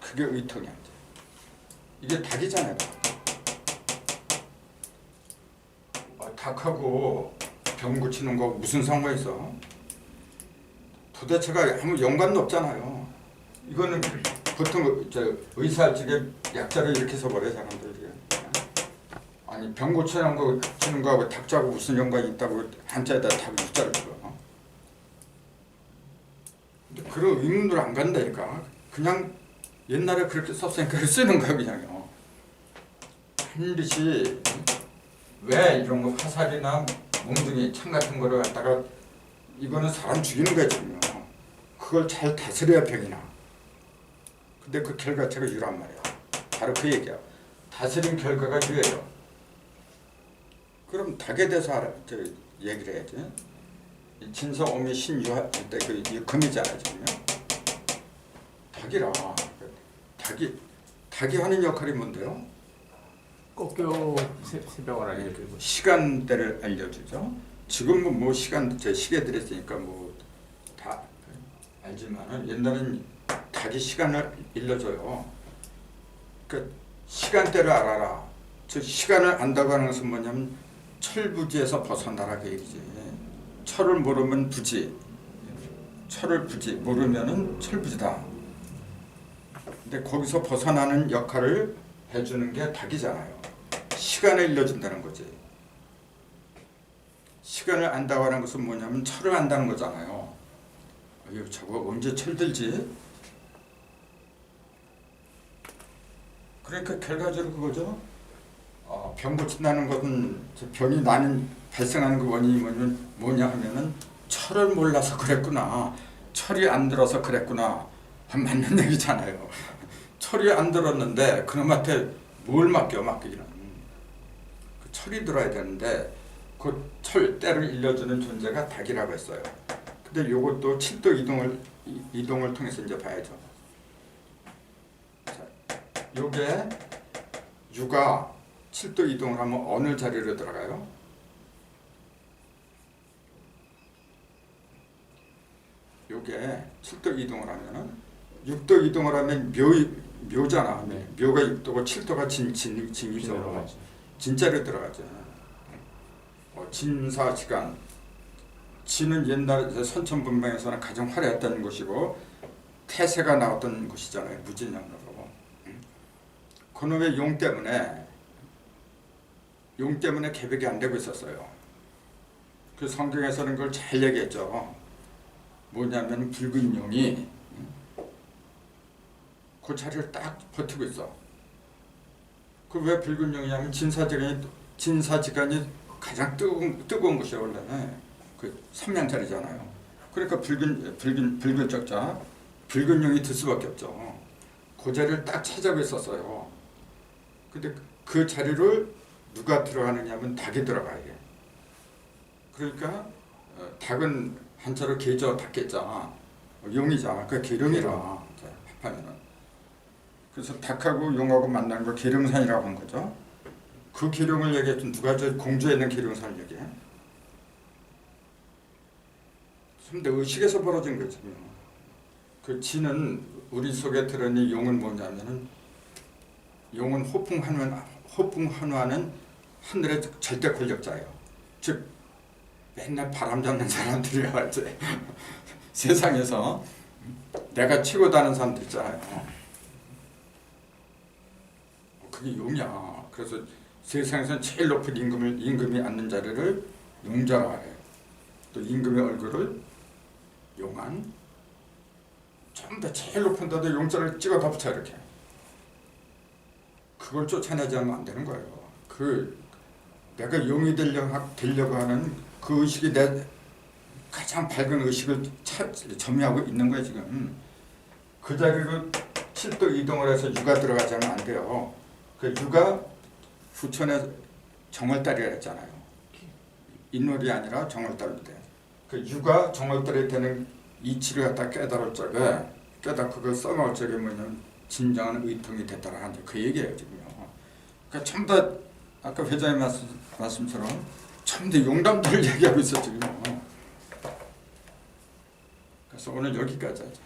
[SPEAKER 1] 그게 의통이야. 이게 닭이잖아요. 닭하고 병 고치는 거 무슨 상관이 있어? 도대체가 아무 연관도 없잖아요. 이거는 보통 의사 측에 약자를 이렇게 써버려요 사람들이. 아니 병 고치는 거하고 닭자고 무슨 연관이 있다고 한자에다 닭 유자를 줘. 근데 그런 의문들 안 간다니까. 그냥 옛날에 그렇게 썼으니까 쓰는 거야 그냥요. 반드시 왜 이런 거 화살이나 몽둥이 창 같은 거를 갖다가 이거는 사람 죽이는 거야 지금요. 그걸 잘 다스려야 병이 나. 근데 그 결과체가 유란 말이야. 바로 그 얘기야. 다스린 결과가 유예요. 그럼 닭에 대해서 얘기를 해야지. 진서 오미 신유 할 때 그 금이잖아요 지금요. 닭이라. 닭이 하는 역할이 뭔데요?
[SPEAKER 2] 꺾여 새벽을 알려주고
[SPEAKER 1] 시간대를 알려주죠. 지금은 뭐 시간 제 시계들이 있으니까 뭐 다 알지만은 옛날엔 닭이 시간을 일러줘요. 그 시간대를 알아라. 즉 시간을 안다고 하는 것은 뭐냐면 철부지에서 벗어나라 그 얘기지. 철을 모르면 부지, 철을 부지 모르면은 철부지다. 근데 거기서 벗어나는 역할을 해주는 게 닭이잖아요. 시간을 일러준다는 거지. 시간을 안다고 하는 것은 뭐냐면 철을 안다는 거잖아요. 저거 언제 철들지? 그러니까 결과적으로 그거죠. 병 고친다는 것은 병이 나는 발생하는 그 원인이 뭐냐 하면은 철을 몰라서 그랬구나. 철이 안 들어서 그랬구나. 맞는 얘기잖아요. 철이 안 들었는데 그놈한테 뭘 맡기기는. 그 철이 들어야 되는데 그 철 때를 일러주는 존재가 닭이라고 했어요. 근데 요것도 7도 이동을 통해서 이제 봐야죠. 자, 요게 유가 7도 이동을 하면 어느 자리로 들어가요? 요게 7도 이동을 하면은 6도 이동을 하면 묘잖아.
[SPEAKER 2] 네.
[SPEAKER 1] 묘가 6도고 7도가 진이죠. 진자로 들어가죠. 진사시간. 진은 옛날 선천문명에서는 가장 화려했던 곳이고 태세가 나왔던 곳이잖아요. 무진영으로. 그놈의 용 때문에 개벽이 안 되고 있었어요. 그 성경에서는 그걸 잘 얘기했죠. 뭐냐면 붉은 용이 그 자리를 딱 버티고 있어. 그 왜 붉은 용이냐면 진사지간이 가장 뜨거운 곳이야 원래는. 그 삼양자리잖아요. 그러니까 붉은 적자, 붉은 용이 들 수밖에 없죠. 그 자리를 딱 차지하고 있었어요. 근데 그 자리를 누가 들어가느냐면 닭이 들어가야 돼. 그러니까 닭은 한자로 개죠, 닭겠잖아. 용이잖아. 그 계룡이라 합하면은. 그래서 닭하고 용하고 만나는 걸 계룡산이라고 한 거죠. 그 계룡을 얘기했던 누가 저 공주에 있는 계룡산을 얘기해? 근데 의식에서 벌어진 거죠. 그 진은 우리 속에 들어있는 용은 뭐냐면은 용은 호풍한화는 하늘의 절대 권력자예요. 즉 맨날 바람 잡는 사람들이야 이제 세상에서 내가 최고다는 사람들 있잖아요. 그게 용이야. 그래서 세상에서 제일 높은 임금이 앉는 자리를 용자라 해요. 또 임금의 얼굴을 용안, 전부 다 제일 높은 데도 용자를 찍어 덮쳐 이렇게. 그걸 쫓아내지 않으면 안 되는 거예요. 내가 용이 되려고 하는 그 의식이 내 가장 밝은 의식을 점유하고 있는 거예요 지금. 그 자리로 7도 이동을 해서 유가 들어가지 않으면 안 돼요. 그 유가 부천에 정월달이라 했잖아요. 인월이 아니라 정월달이 돼. 그 유가 정월달이 되는 이치를 갖다 깨달을 적에 그걸 써먹을 적에 뭐냐면 진정한 의통이 됐다라는 그 얘기예요 지금요. 그러니까 전부 다 아까 회장님 말씀처럼 전부 다 용담들을 얘기하고 있어 지금요. 그래서 오늘 여기까지 하죠.